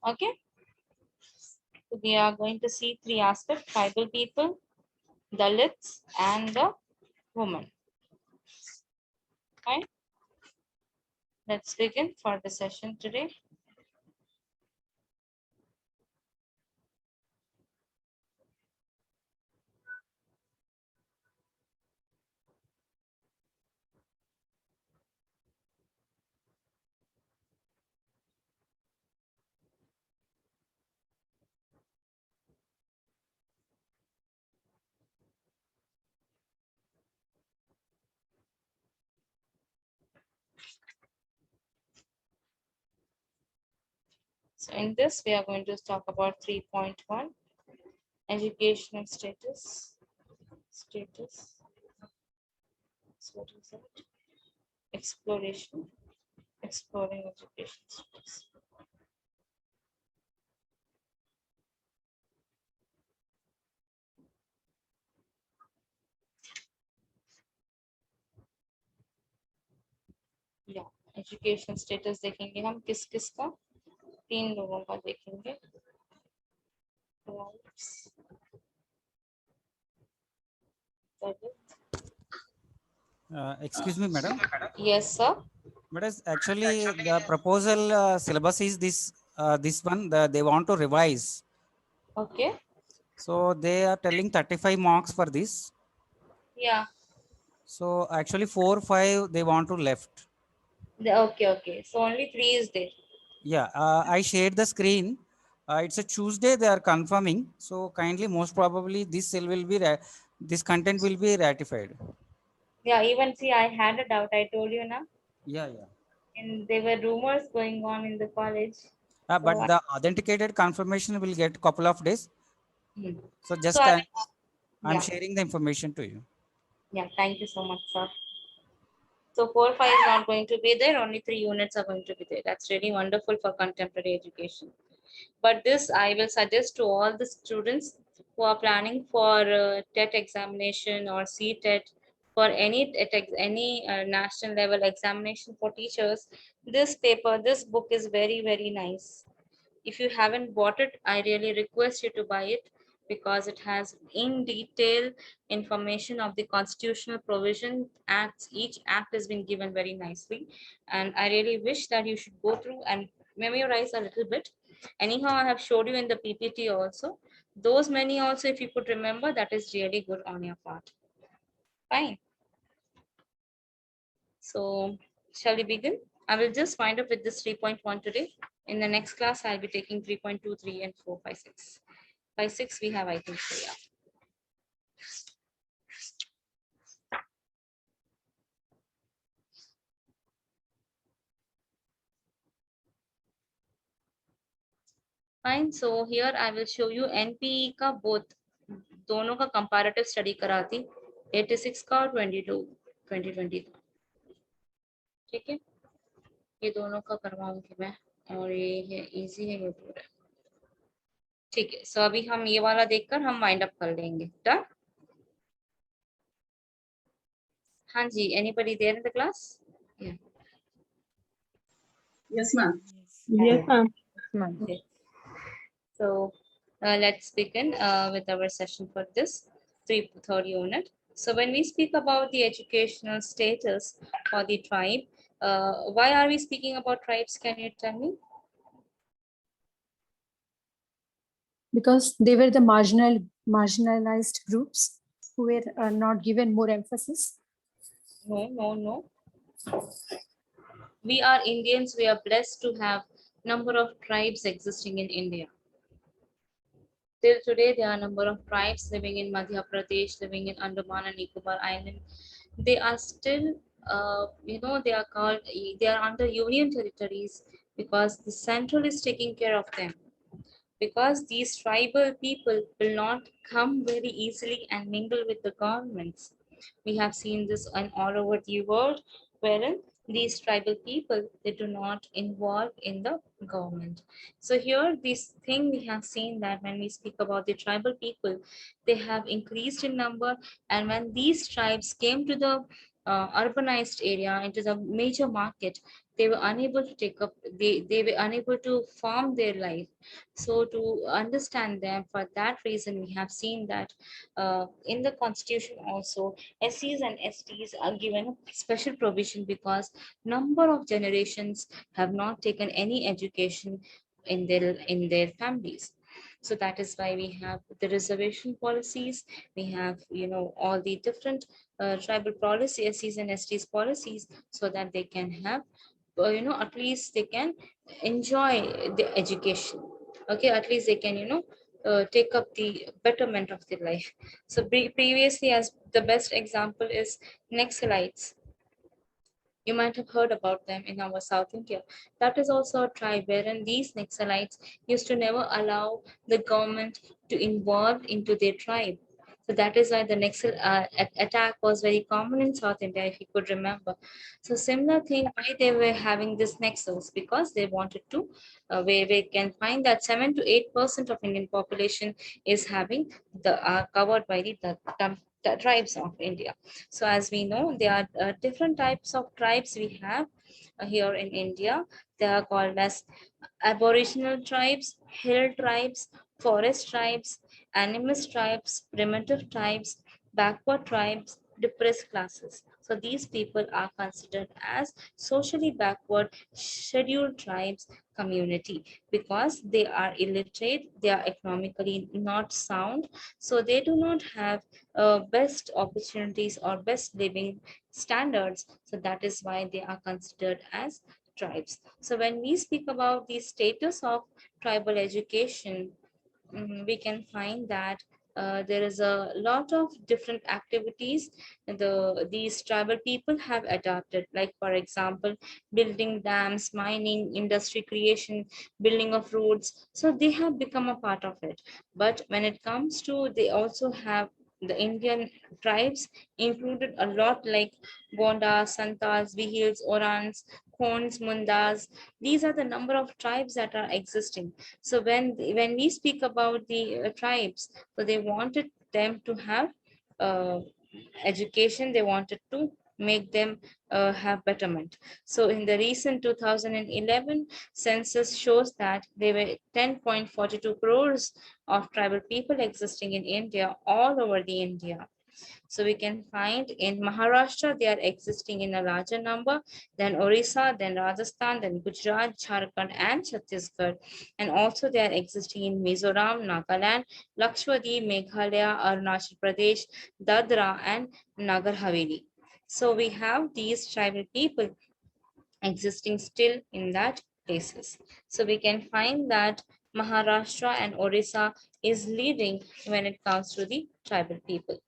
Okay, so we are going to see 3 aspects: tribal people, Dalits, and the woman. Fine. Let's begin for the session today. So in this, we are going to talk about 3.1, educational status. Status. So what is that? Exploration. Exploring education status. या education status देखेंगे हम किस किस का 3 लोगों का देखेंगे Excuse me, madam. yes sir But actually the proposal syllabus is this one. They want to revise. okay So they are telling 35 marks for this. yeah So actually 4, 5 they want to left. okay so only 3 is there Yeah, I shared the screen. It's a Tuesday. They are confirming. So kindly, most probably, this cell will be this content will be ratified. yeah even see I had a doubt I told you now Yeah, yeah. and there were rumors going on in the college so But the authenticated confirmation will get couple of days. hmm. So So just I I'm yeah sharing the information to you. yeah thank you so much sir. So 4, 5 is not going to be there. Only 3 units are going to be there. That's really wonderful for contemporary education. But this I will suggest to all the students who are planning for TET examination or CTET for any national level examination for teachers. This paper, this book is very, very nice. If you haven't bought it, I really request you to buy it because it has in detail information of the constitutional provision acts. Each act has been given very nicely. And I really wish that you should go through and memorize a little bit. Anyhow, I have showed you in the PPT also. Those many also, if you could remember, that is really good on your part. Fine. So shall we begin? I will just wind up with this 3.1 today. In the next class, I'll be taking 3.2, 3, and 4, 5, 6. By 6, we have, I think, so yeah. Fine. So here I will show you NPE ka both दोनों का comparative study कराती 86 का और 2020 का, ठीक है, ये दोनों का करवाऊंगी मैं, और ये है इजी है ये पूरा, ठीक है। सो अभी हम ये वाला देखकर हम वाइंड अप कर लेंगे, डन। हाँ जी, anybody there in the class? Yes, ma'am. Yes, ma'am. Okay. So let's begin with our session for this third unit. So when we speak about the educational status for the tribe, why are we speaking about tribes? Can you tell me? Because they were the marginalized groups who were not given more emphasis. No, no, no. We are Indians. We are blessed to have number of tribes existing in India. Till today, there are a number of tribes living in Madhya Pradesh, living in Andaman and Nicobar Island. They are still, they are called, they are under union territories because the central is taking care of them. Because these tribal people will not come very easily and mingle with the governments. We have seen this all over the world, wherein these tribal people, they do not involve in the government. So here, this thing we have seen that when we speak about the tribal people, they have increased in number, and when these tribes came to the urbanized area, into the major market, they were unable to take up, they were unable to farm their life. So to understand them, for that reason, we have seen that in the constitution also, SCs and STs are given a special provision because number of generations have not taken any education in their families. So that is why we have the reservation policies. We have, all the different tribal policy, SCs and STs policies, so that they can have, at least they can enjoy the education. Okay, at least they can, take up the betterment of their life. So previously, as the best example is Naxalites. You might have heard about them in our South India. That is also a tribe wherein these Naxalites used to never allow the government to involve into their tribe. So that is why the Naxal attack was very common in South India, if you could remember. So similar thing, why they were having this Naxals, because they wanted to, where we can find that 7 to 8% of Indian population is having the covered by the tribes of India. So as we know, there are different types of tribes we have here in India. They are called as aboriginal tribes, hill tribes, forest tribes, animist tribes, primitive tribes, backward tribes, depressed classes. So these people are considered as socially backward scheduled tribes community because they are illiterate, they are economically not sound, so they do not have best opportunities or best living standards. So that is why they are considered as tribes. So when we speak about the status of tribal education, we can find that there is a lot of different activities these tribal people have adopted, like for example, building dams, mining, industry creation, building of roads. So they have become a part of it. But when it comes to, they also have the Indian tribes included a lot, like Bonda, Santas, Vihils, Orans, Khons, Mundas. These are the number of tribes that are existing. So when we speak about the tribes, so they wanted them to have uh, education. They wanted to make them have betterment. So in the recent 2011 census shows that there were 10.42 crores of tribal people existing in India, all over the India. So we can find in Maharashtra, they are existing in a larger number, then Orissa, then Rajasthan, then Gujarat, Jharkhand, and Chhattisgarh. And also they are existing in Mizoram, Nagaland, Lakshadweep, Meghalaya, Arunachal Pradesh, Dadra, and Nagar Haveli. So we have these tribal people existing still in that places. So we can find that Maharashtra and Odisha is leading when it comes to the tribal people.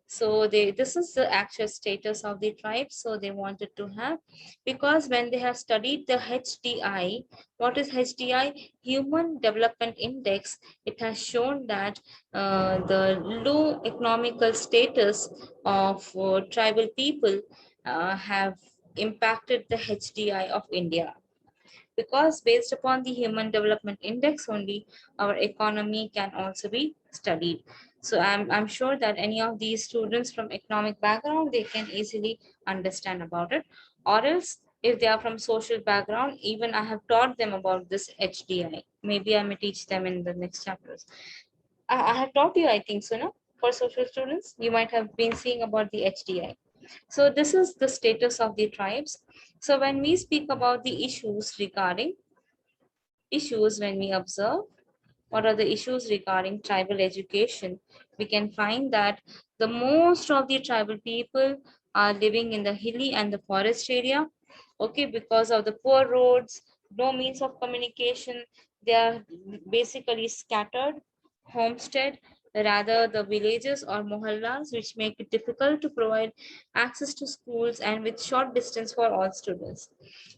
So this is the actual status of the tribe. So they wanted to have, because when they have studied the HDI, what is HDI? Human Development Index. It has shown that the low economical status of tribal people have impacted the HDI of India, because based upon the human development index only our economy can also be studied. So I'm sure that any of these students from economic background, they can easily understand about it, or else if they are from social background, even I have taught them about this HDI. Maybe I may teach them in the next chapters. I have taught you, I think so, no? For social students, you might have been seeing about the HDI. So this is the status of the tribes. So when we speak about the issues when we observe what are the issues regarding tribal education, we can find that the most of the tribal people are living in the hilly and the forest area. Okay, because of the poor roads, no means of communication, they are basically scattered, homestead, rather the villages or mohallas, which make it difficult to provide access to schools and with short distance for all students.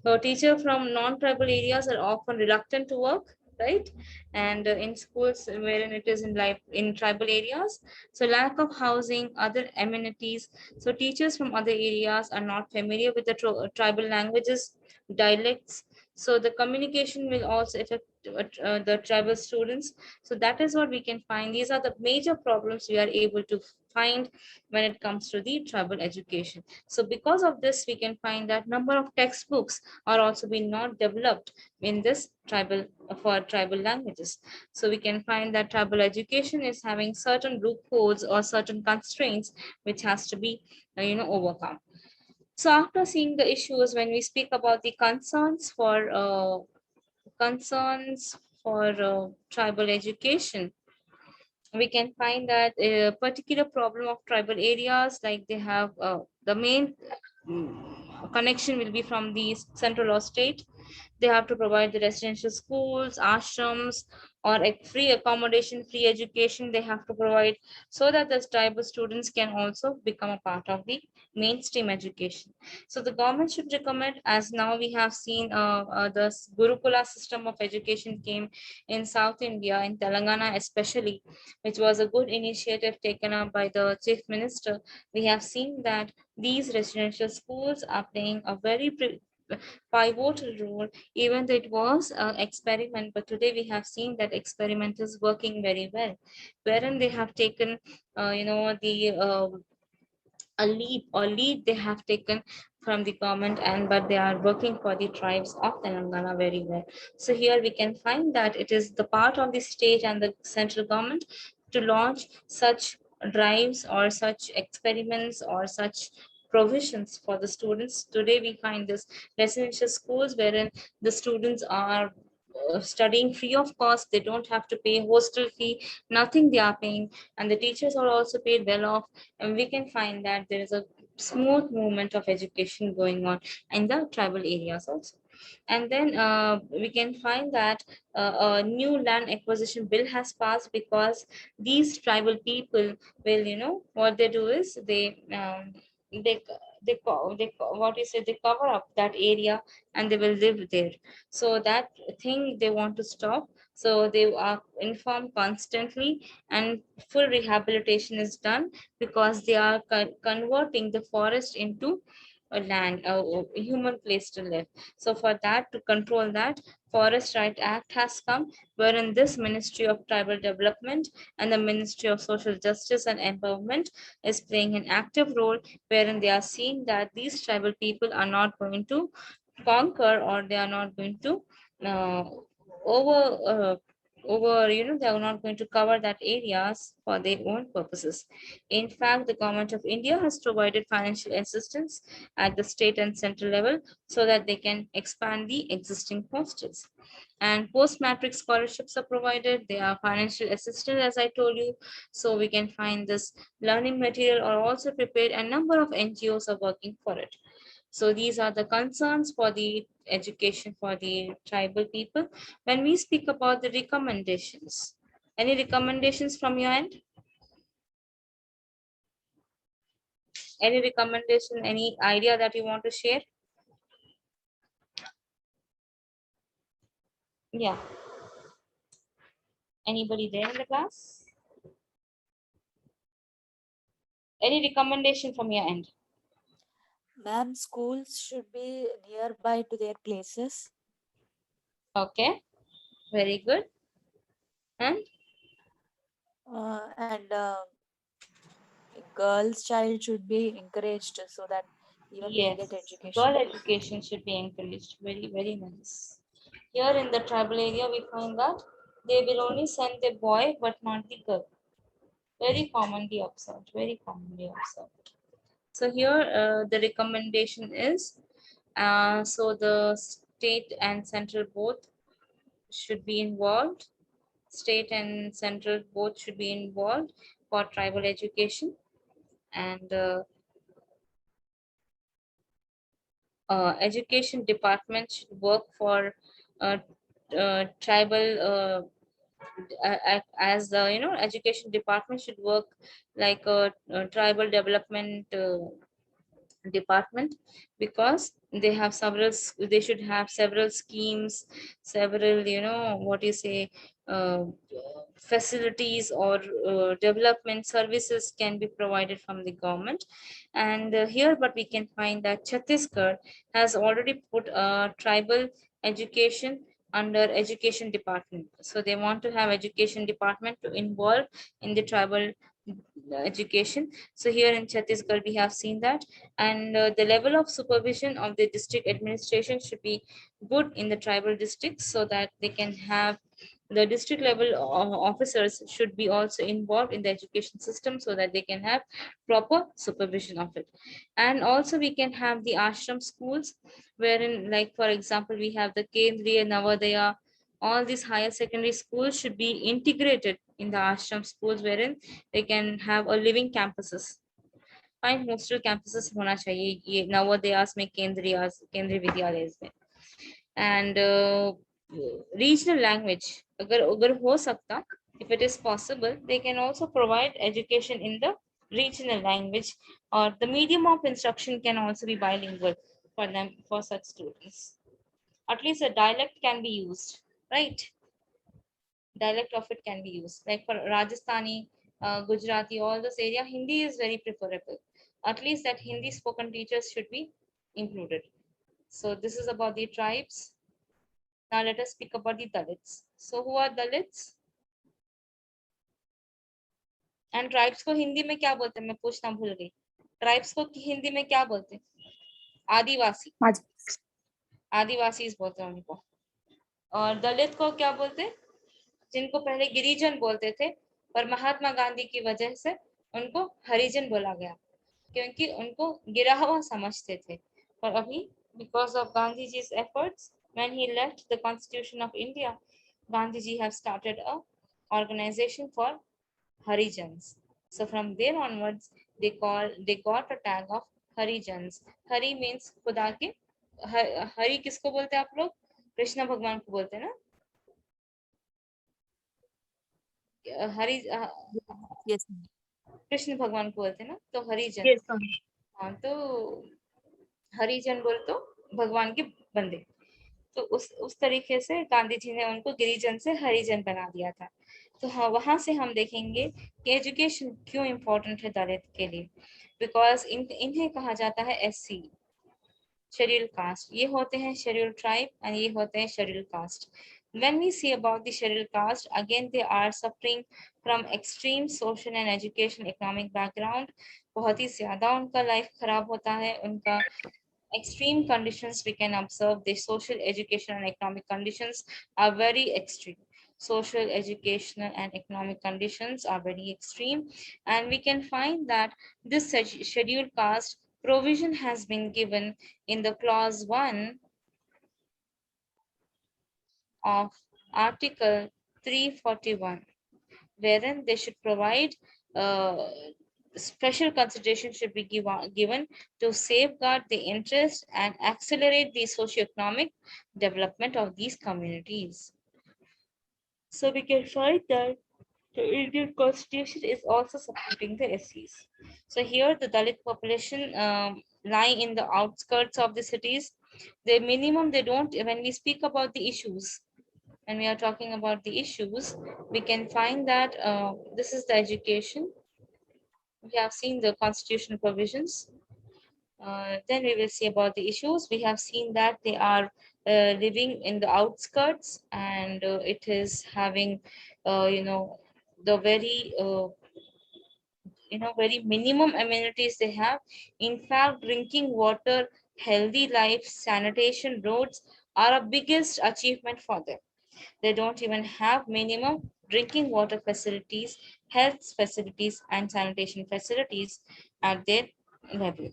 So teachers from non-tribal areas are often reluctant to work, right? And in schools wherein it is in life in tribal areas, so lack of housing, other amenities. So teachers from other areas are not familiar with the tribal languages, dialects. So the communication will also affect the tribal students. So that is what we can find. These are the major problems we are able to find when it comes to the tribal education. So because of this, we can find that number of textbooks are also being not developed in this tribal for tribal languages. So we can find that tribal education is having certain loopholes or certain constraints which has to be overcome. So after seeing the issues, when we speak about the concerns for tribal education, we can find that a particular problem of tribal areas, like they have the main connection will be from the central or state. They have to provide the residential schools, ashrams, or a free accommodation, free education they have to provide, so that the tribal students can also become a part of the mainstream education. So the government should recommend, as now we have seen the Gurukula system of education came in South India, in Telangana especially, which was a good initiative taken up by the Chief Minister. We have seen that these residential schools are playing a very pivotal role, even though it was an experiment. But today we have seen that experiment is working very well, wherein they have taken, the a lead they have taken from the government, and but they are working for the tribes of Telangana very well. So here we can find that it is the part of the state and the central government to launch such drives or such experiments or such provisions for the students. Today we find this residential schools wherein the students are studying free of cost. They don't have to pay hostel fee, nothing they are paying, and the teachers are also paid well off. And we can find that there is a smooth movement of education going on in the tribal areas also. And then we can find that a new land acquisition bill has passed, because these tribal people will, what they do is they what you say, they cover up that area and they will live there. So that thing they want to stop. So they are informed constantly, and full rehabilitation is done, because they are converting the forest into a land, a human place to live. So for that, to control that, Forest Right Act has come, wherein this Ministry of Tribal Development and the Ministry of Social Justice and Empowerment is playing an active role, wherein they are seeing that these tribal people are not going to conquer, or they are not going to uh, over uh, they are not going to cover that areas for their own purposes. In fact, the government of India has provided financial assistance at the state and central level, so that they can expand the existing hostels. And post matric scholarships are provided. They are financial assistance, as I told you. So we can find this learning material are also prepared, and number of NGOs are working for it. So these are the concerns for the education for the tribal people. When we speak about the recommendations, any recommendations from your end? Any recommendation, any idea that you want to share? Yeah. Anybody there in the class? Any recommendation from your end? Ma'am, schools should be nearby to their places. Okay, very good. And And girls' child should be encouraged so that even they yes, get education. girl education should be encouraged. Very, very nice. Here in the tribal area, we find that they will only send the boy, but not the girl. Very commonly observed. Very commonly observed. So here, the recommendation is, so the state and central both should be involved. State and central both should be involved for tribal education, and education department should work for uh, tribal as the education department should work like a tribal development department, because they have several they should have several schemes, several what you say, uh, facilities or development services can be provided from the government. And here but we can find that Chhattisgarh has already put a tribal education under education department, so they want to have education department to involve in the tribal education. So here in Chhattisgarh we have seen that. And the level of supervision of the district administration should be good in the tribal districts, so that they can have the district level officers should be also involved in the education system, so that they can have proper supervision of it. And also we can have the ashram schools, wherein, like for example, we have the Kendriya, Navodaya. All these higher secondary schools should be integrated in the ashram schools, wherein they can have a living campuses. Fine hostel campuses होना चाहिए ये नवोदयास में, केंद्रीय विद्यालय में. And regional language अगर अगर हो सकता, if it is possible, they can also provide education in the regional language, or the medium of instruction can also be bilingual for them, for such students. At least a dialect can be used, right? Dialect of it can be used. Like for Rajasthani, Gujarati, all this area, Hindi is very preferable. At least that Hindi spoken teachers should be included. So this is about the tribes. Now let us speak about the Dalits. So who are Dalits? And tribes को हिंदी में क्या बोलते हैं? मैं पूछना भूल गई. Tribes को हिंदी में क्या बोलते हैं? आदिवासी. आदिवासी बोलते हैं उनको. और दलित को क्या बोलते हैं? जिनको पहले गिरिजन बोलते थे, पर महात्मा गांधी की वजह से उनको हरिजन बोला गया, क्योंकि उनको गिरा हुआ समझते थे. पर अभी because of Gandhiji's efforts, when he left the Constitution of India, Gandhiji have started a organization for Harijans. So from there onwards, they got a tag of Harijans. Hari means खुदा के. हरि किसको बोलते हैं आप लोग? कृष्ण भगवान को बोलते हैं ना. हरि Yes. कृष्ण भगवान को बोलते हैं ना, तो हरिजन. Yes, ma'am. हाँ, तो हरिजन बोल तो भगवान के बंदे. तो उस तरीके से गांधी जी ने उनको गिरिजन से हरिजन बना दिया था. तो हाँ, वहां से हम देखेंगे कि एजुकेशन क्यों इम्पोर्टेंट है दलित के लिए. बिकॉज इन्हें कहा जाता है SC, शेड्यूल कास्ट. ये होते हैं शेड्यूल ट्राइब एंड ये होते हैं schedule caste. When we see about the scheduled caste, again they are suffering from extreme social and education economic background. बहुत ही ज्यादा उनका लाइफ खराब होता है. उनका extreme conditions we can observe. The social, educational, and economic conditions are very extreme. Social, educational, and economic conditions are very extreme, and we can find that this scheduled caste provision has been given in the clause 1 of Article 341, wherein they should provide special consideration should be given to safeguard the interest and accelerate the socioeconomic development of these communities. So we can find that the Indian Constitution is also supporting the SCs. So here the Dalit population lie in the outskirts of the cities. The minimum they don't, when we speak about the issues, when we are talking about the issues, we can find that this is the education. We have seen the constitutional provisions. Then we will see about the issues. We have seen that they are living in the outskirts, and it is having, the very very minimum amenities they have. In fact, drinking water, healthy life, sanitation, roads are a biggest achievement for them. They don't even have minimum drinking water facilities, health facilities, and sanitation facilities at their level.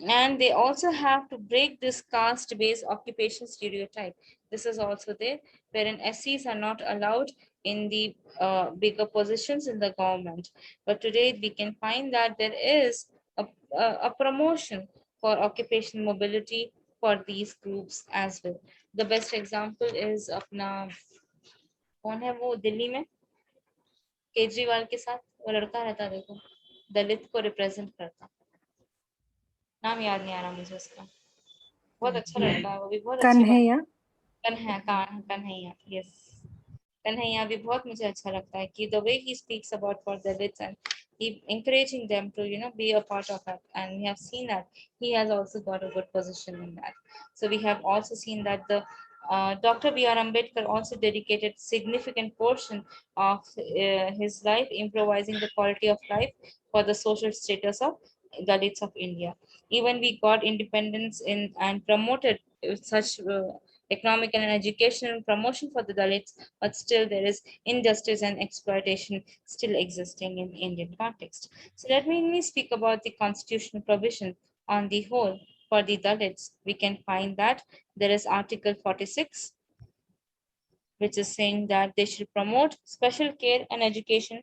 And they also have to break this caste-based occupation stereotype. This is also there, wherein SCs are not allowed in the bigger positions in the government. But today we can find that there is a promotion for occupational mobility for these groups as well. The best example is अपना कौन है वो दिल्ली में केजरीवाल के साथ वो लड़का रहता, देखो दलित को रिप्रेजेंट करता, नाम याद नहीं आ रहा मुझे उसका, बहुत अच्छा लड़का है वो भी, बहुत अच्छी बात। Kanhaiya. कन्हैया, यस, कन्हैया भी बहुत मुझे अच्छा लगता है कि the way he speaks about for Dalits and he encouraging them to be a part of it, and we have seen that he has also got a good position in that. So we have also seen that the Dr. B.R. Ambedkar also dedicated significant portion of his life improvising the quality of life for the social status of Dalits of India. Even we got independence in and promoted such economic and educational promotion for the Dalits, but still there is injustice and exploitation still existing in Indian context. So let me speak about the constitutional provision on the whole. For the Dalits, we can find that there is Article 46, which is saying that they should promote special care and education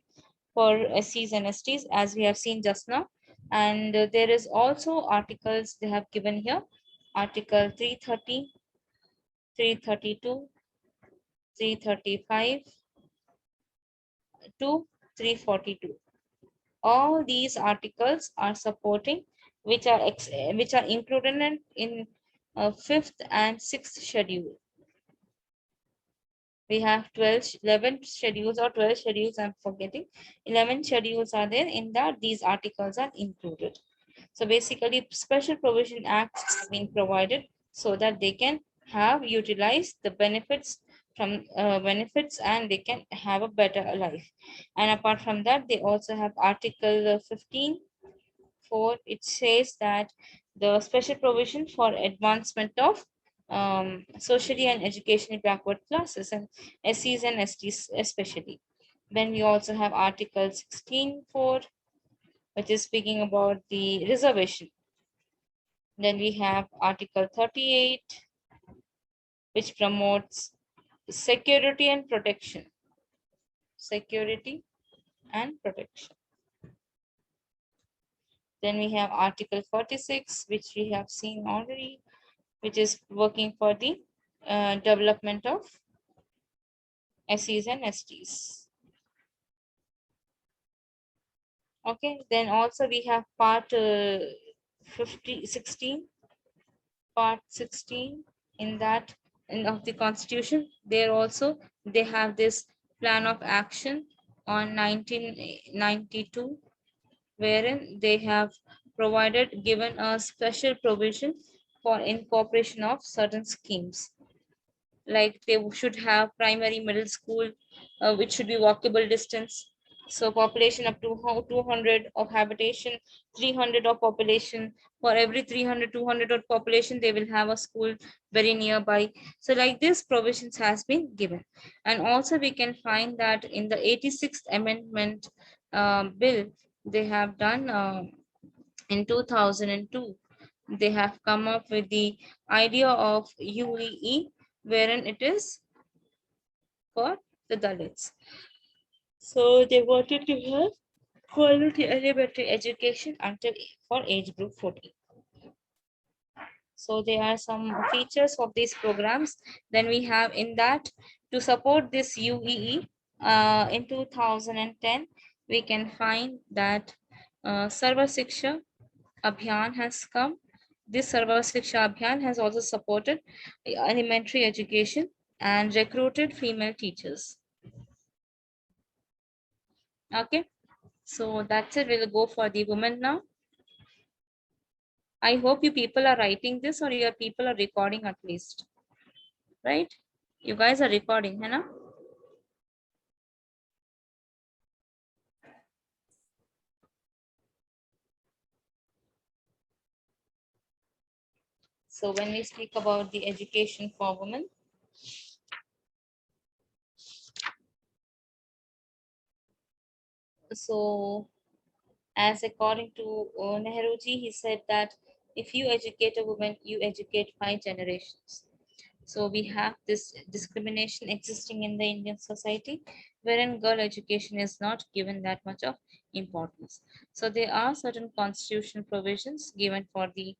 for SCs and STs, as we have seen just now. And there is also articles they have given here, Article 330, 332, 335 to 342. All these articles are supporting, which are included in fifth and sixth schedule. We have 11 schedules or 12 schedules, I'm forgetting. 11 schedules are there. In that, these articles are included. So basically, special provision acts have been provided so that they can have utilized the benefits from benefits, and they can have a better life. And apart from that, they also have Article 15. It says that the special provision for advancement of socially and educationally backward classes and SCs and STs especially. Then we also have Article 16.4, which is speaking about the reservation. Then we have Article 38, which promotes security and protection. Security and protection. Then we have Article 46, which we have seen already, which is working for the development of SCs and STs. Okay, then also we have part 16, part 16 in that of the Constitution. There also they have this plan of action on 1992, wherein they have given a special provision for incorporation of certain schemes. Like they should have primary, middle school, which should be walkable distance. So population up to 200 of habitation, 300 of population. For every 300, 200 of population, they will have a school very nearby. So like this provisions has been given. And also we can find that in the 86th amendment bill, they have done in 2002, they have come up with the idea of UEE, wherein it is for the Dalits. So they wanted to have quality elementary education until for age group 14. So there are some features of these programs. Then we have in that to support this UEE in 2010, we can find that Sarva Shiksha Abhiyan has come. This Sarva Shiksha Abhiyan has also supported elementary education and recruited female teachers. Okay, so that's it. We'll go for the women now. I hope you people are writing this or your people are recording at least, right? You guys are recording, है ना? So when we speak about the education for women, so as according to Nehruji, he said that if you educate a woman, you educate 5 generations. So we have this discrimination existing in the Indian society, wherein girl education is not given that much of importance. So there are certain constitutional provisions given for the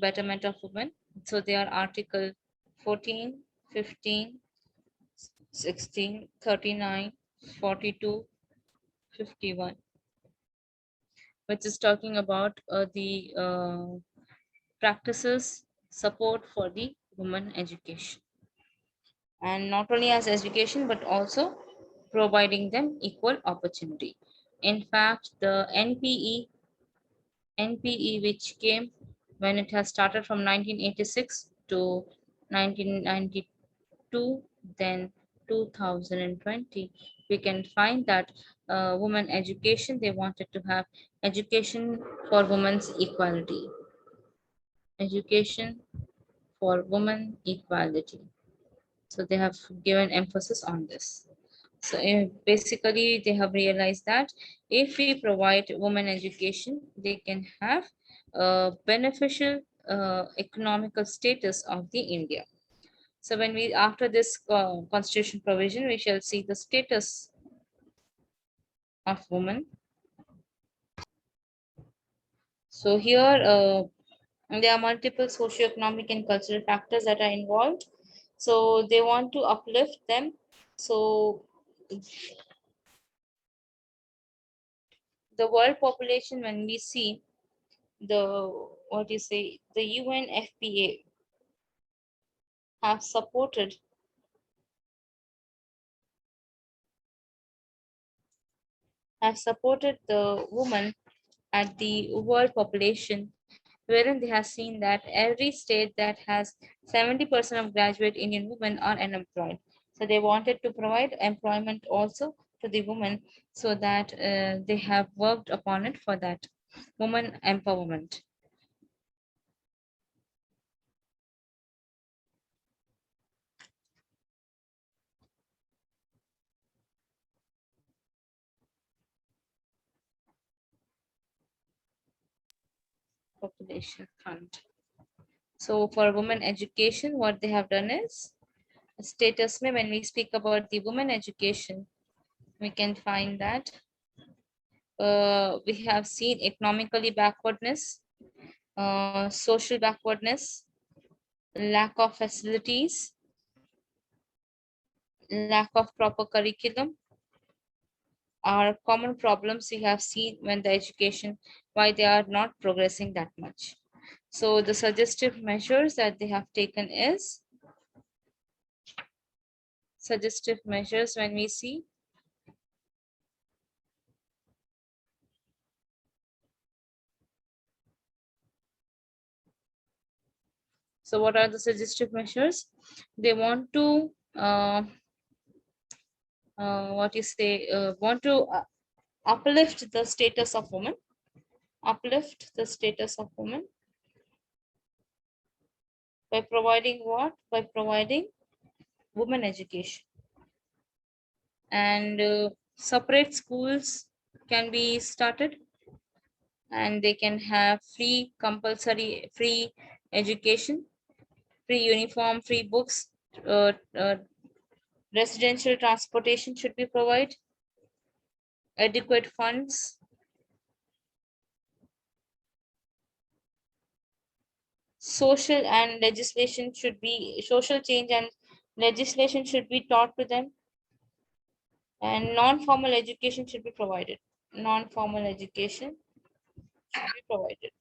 betterment of women. So they are Article 14, 15, 16, 39, 42, 51, which is talking about the practices support for the women education. And not only as education, but also providing them equal opportunity. In fact, the NPE which came when it has started from 1986 to 1992, then 2020, we can find that women education, they wanted to have education for women's equality. Education for women equality. So they have given emphasis on this. So basically, they have realized that if we provide women education, they can have a beneficial economical status of the India. So when we, after this constitution provision, we shall see the status of women. So here, there are multiple socioeconomic and cultural factors that are involved. So they want to uplift them. So the world population, when we see the, what you say, the UNFPA have supported the woman at the world population, wherein they have seen that every state that has 70% of graduate Indian women are unemployed. So they wanted to provide employment also to the women, so that they have worked upon it for that woman empowerment. Population fund. So for women education, what they have done is status mein, when we speak about the women education, we can find that we have seen economically backwardness, social backwardness, lack of facilities, lack of proper curriculum are common problems we have seen when the education, why they are not progressing that much. So the suggestive measures that they have taken is, suggestive measures when we see, so what are the suggestive measures? They want to what you say, want to uplift the status of women, uplift the status of women by providing what? By providing women education. And separate schools can be started, and they can have free compulsory free education, free uniform, free books, residential transportation should be provided, adequate funds, social and legislation should be, social change and legislation should be taught to them, and non-formal education should be provided. Non-formal education should be provided.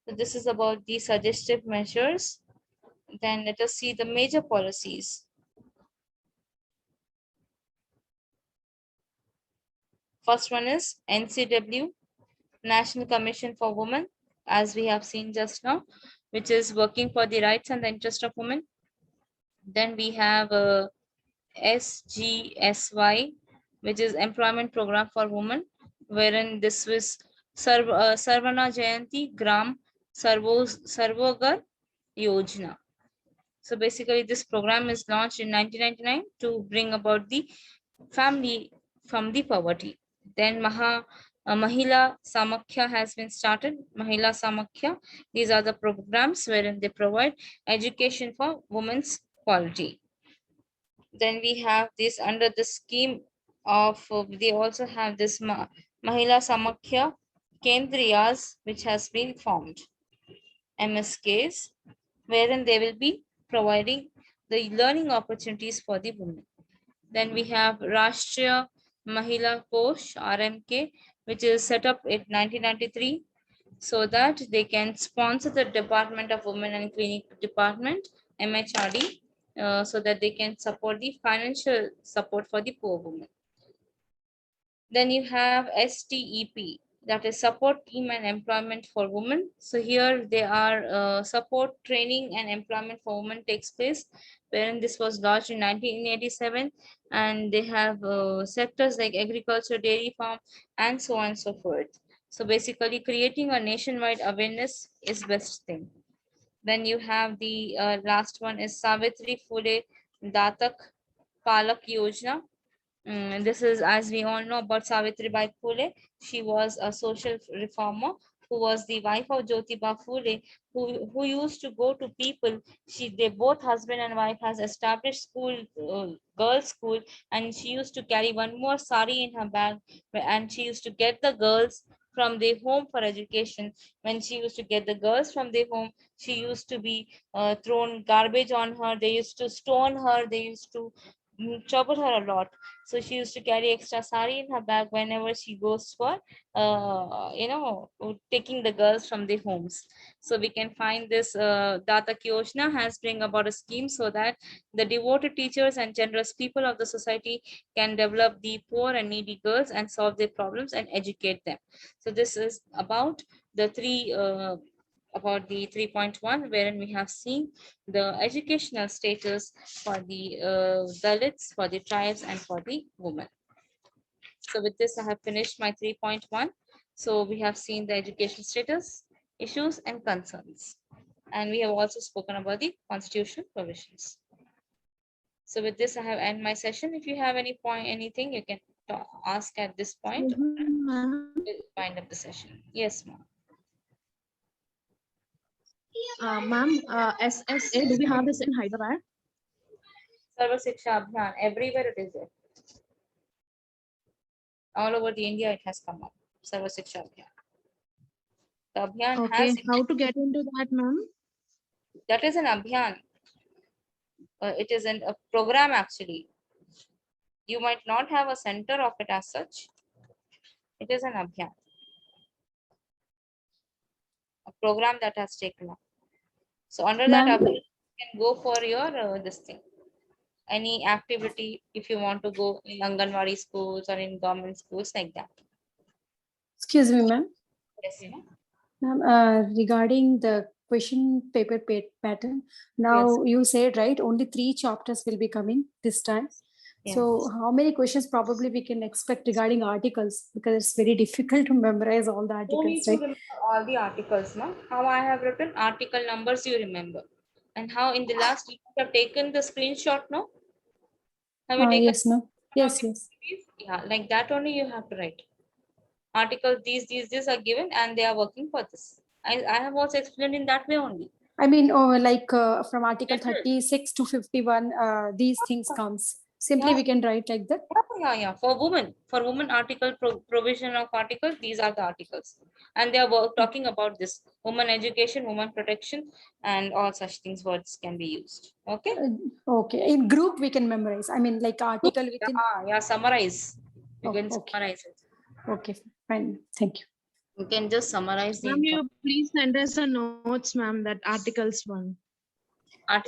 So this is about the suggestive measures. Then let us see the major policies. First one is NCW, National Commission for Women, as we have seen just now, which is working for the rights and the interest of women. Then we have SGSY, which is Employment Program for Women, wherein this was Sarvana Jayanti Gram Sarvogar Yojana. So basically, this program is launched in 1999 to bring about the family from the poverty. Then Mahila Samakhya has been started. Mahila Samakhya, these are the programs wherein they provide education for women's quality. Then we have this under the scheme of, they also have this Mahila Samakhya Kendriyas, which has been formed, MSKs, wherein they will be providing the learning opportunities for the women. Then we have Rashtriya Mahila Kosh, RMK, which is set up in 1993 so that they can sponsor the Department of Women and Clinic Department, MHRD, so that they can support the financial support for the poor women. Then you have STEP, that is Support Team and Employment for Women. So here they are support, training and employment for women takes place, wherein this was launched in 1987, and they have sectors like agriculture, dairy farm, and so on and so forth. So basically creating a nationwide awareness is best thing. Then you have the last one is Savitri Phule Datak Palak Yojana. This is, as we all know about Savitri Bai Phule. She was a social reformer who was the wife of Jyotiba Phule, who used to go to people. They both husband and wife has established school, girls school, and she used to carry one more sari in her bag, and she used to get the girls from their home for education. When she used to get the girls from their home, she used to be thrown garbage on her. They used to stone her. They used to trouble her a lot. So she used to carry extra sari in her bag whenever she goes for, taking the girls from the homes. So we can find this Data Yoshna has bring about a scheme so that the devoted teachers and generous people of the society can develop the poor and needy girls and solve their problems and educate them. So this is about the about the 3.1, wherein we have seen the educational status for the Dalits, for the tribes, and for the women. So with this, I have finished my 3.1. So we have seen the education status, issues, and concerns. And we have also spoken about the constitutional provisions. So with this, I have end my session. If you have any point, anything, you can ask at this point. Ma'am, We'll wind up the session. Yes, ma'am. ma'am, SSA, do we have this in Hyderabad? Sarva Siksha Abhiyan, everywhere it is there. All over the India, it has come up. Sarva Siksha Abhiyan. The Abhiyan Okay, has, how to get into that, ma'am? that is an Abhiyan. It is a program actually. You might not have a center of it as such. It is an Abhiyan. A program that has taken up. So under that Ma'am, Abhiyan, you can go for your this thing. Any activity if you want to go in Anganwadi schools or in government schools like that. excuse me, ma'am. Yes, ma'am. Ma'am, regarding the question paper pattern, now you said, right, only 3 chapters will be coming this time. Yeah. So how many questions probably we can expect regarding articles? Because it's very difficult to memorize all the You need articles, to right? remember all the articles, ma'am. How I have written article numbers, you remember. And how in the last you have taken the screenshot, no? Have you taken? Yes, ma'am. Yes, yes. Yeah, like that only you have to write. Articles, these are given and they are working for this. I have also explained in that way only. I mean, from Article 36 to 51, these things comes. Simply Yeah. we can write like that. Yeah. For women article provision of article, these are the articles. And they are talking about this women education, women protection, and all such things words can be used. Okay. Okay. In group, we can memorize. I mean, like article within. Yeah, summarize. You Oh, can okay. summarize it. Okay. Fine. Thank you. You can just summarize the Ma'am, you please send us the notes, ma'am, that articles one.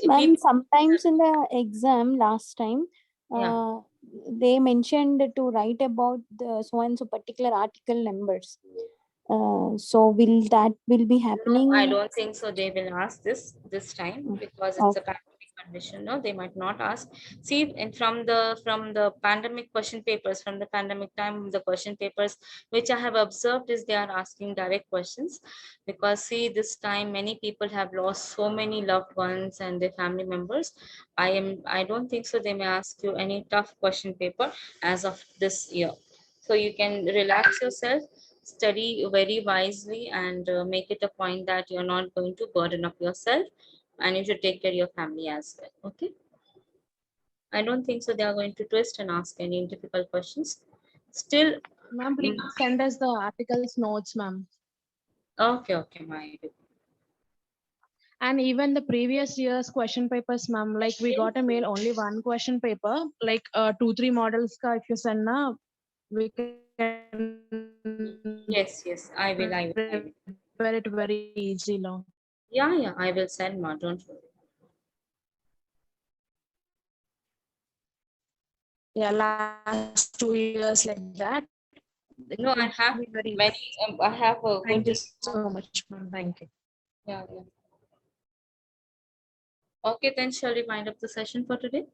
Ma'am, sometimes in the exam last time, Yeah. they mentioned to write about the so and so particular article numbers. So will be happening? No, I don't think so. They will ask this time because it's a pandemic condition. No, they might not ask. See, and from the pandemic question papers, from the pandemic time, the question papers which I have observed is they are asking direct questions, because see, this time many people have lost so many loved ones and their family members. I don't think so. They may ask you any tough question paper as of this year. So you can relax yourself, study very wisely, and make it a point that you're not going to burden up yourself, and you should take care of your family as well. Okay. I don't think so they are going to twist and ask any difficult questions. Still, Ma'am, please send us the articles notes, ma'am. okay, my. And even the previous year's question papers, ma'am, like we got a mail only one question paper, like 2-3 models ka if you send na, we can Yes, I will. prepare it very easy now. Yeah, I will send more. Don't worry. Yeah, last 2 years like that. No, I have many. I have a Thank you good. so much, ma'am. Thank you. Yeah. Okay, then shall we wind up the session for today?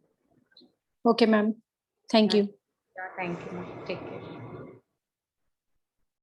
Okay, ma'am. Thank you. Yeah, thank you. Take care.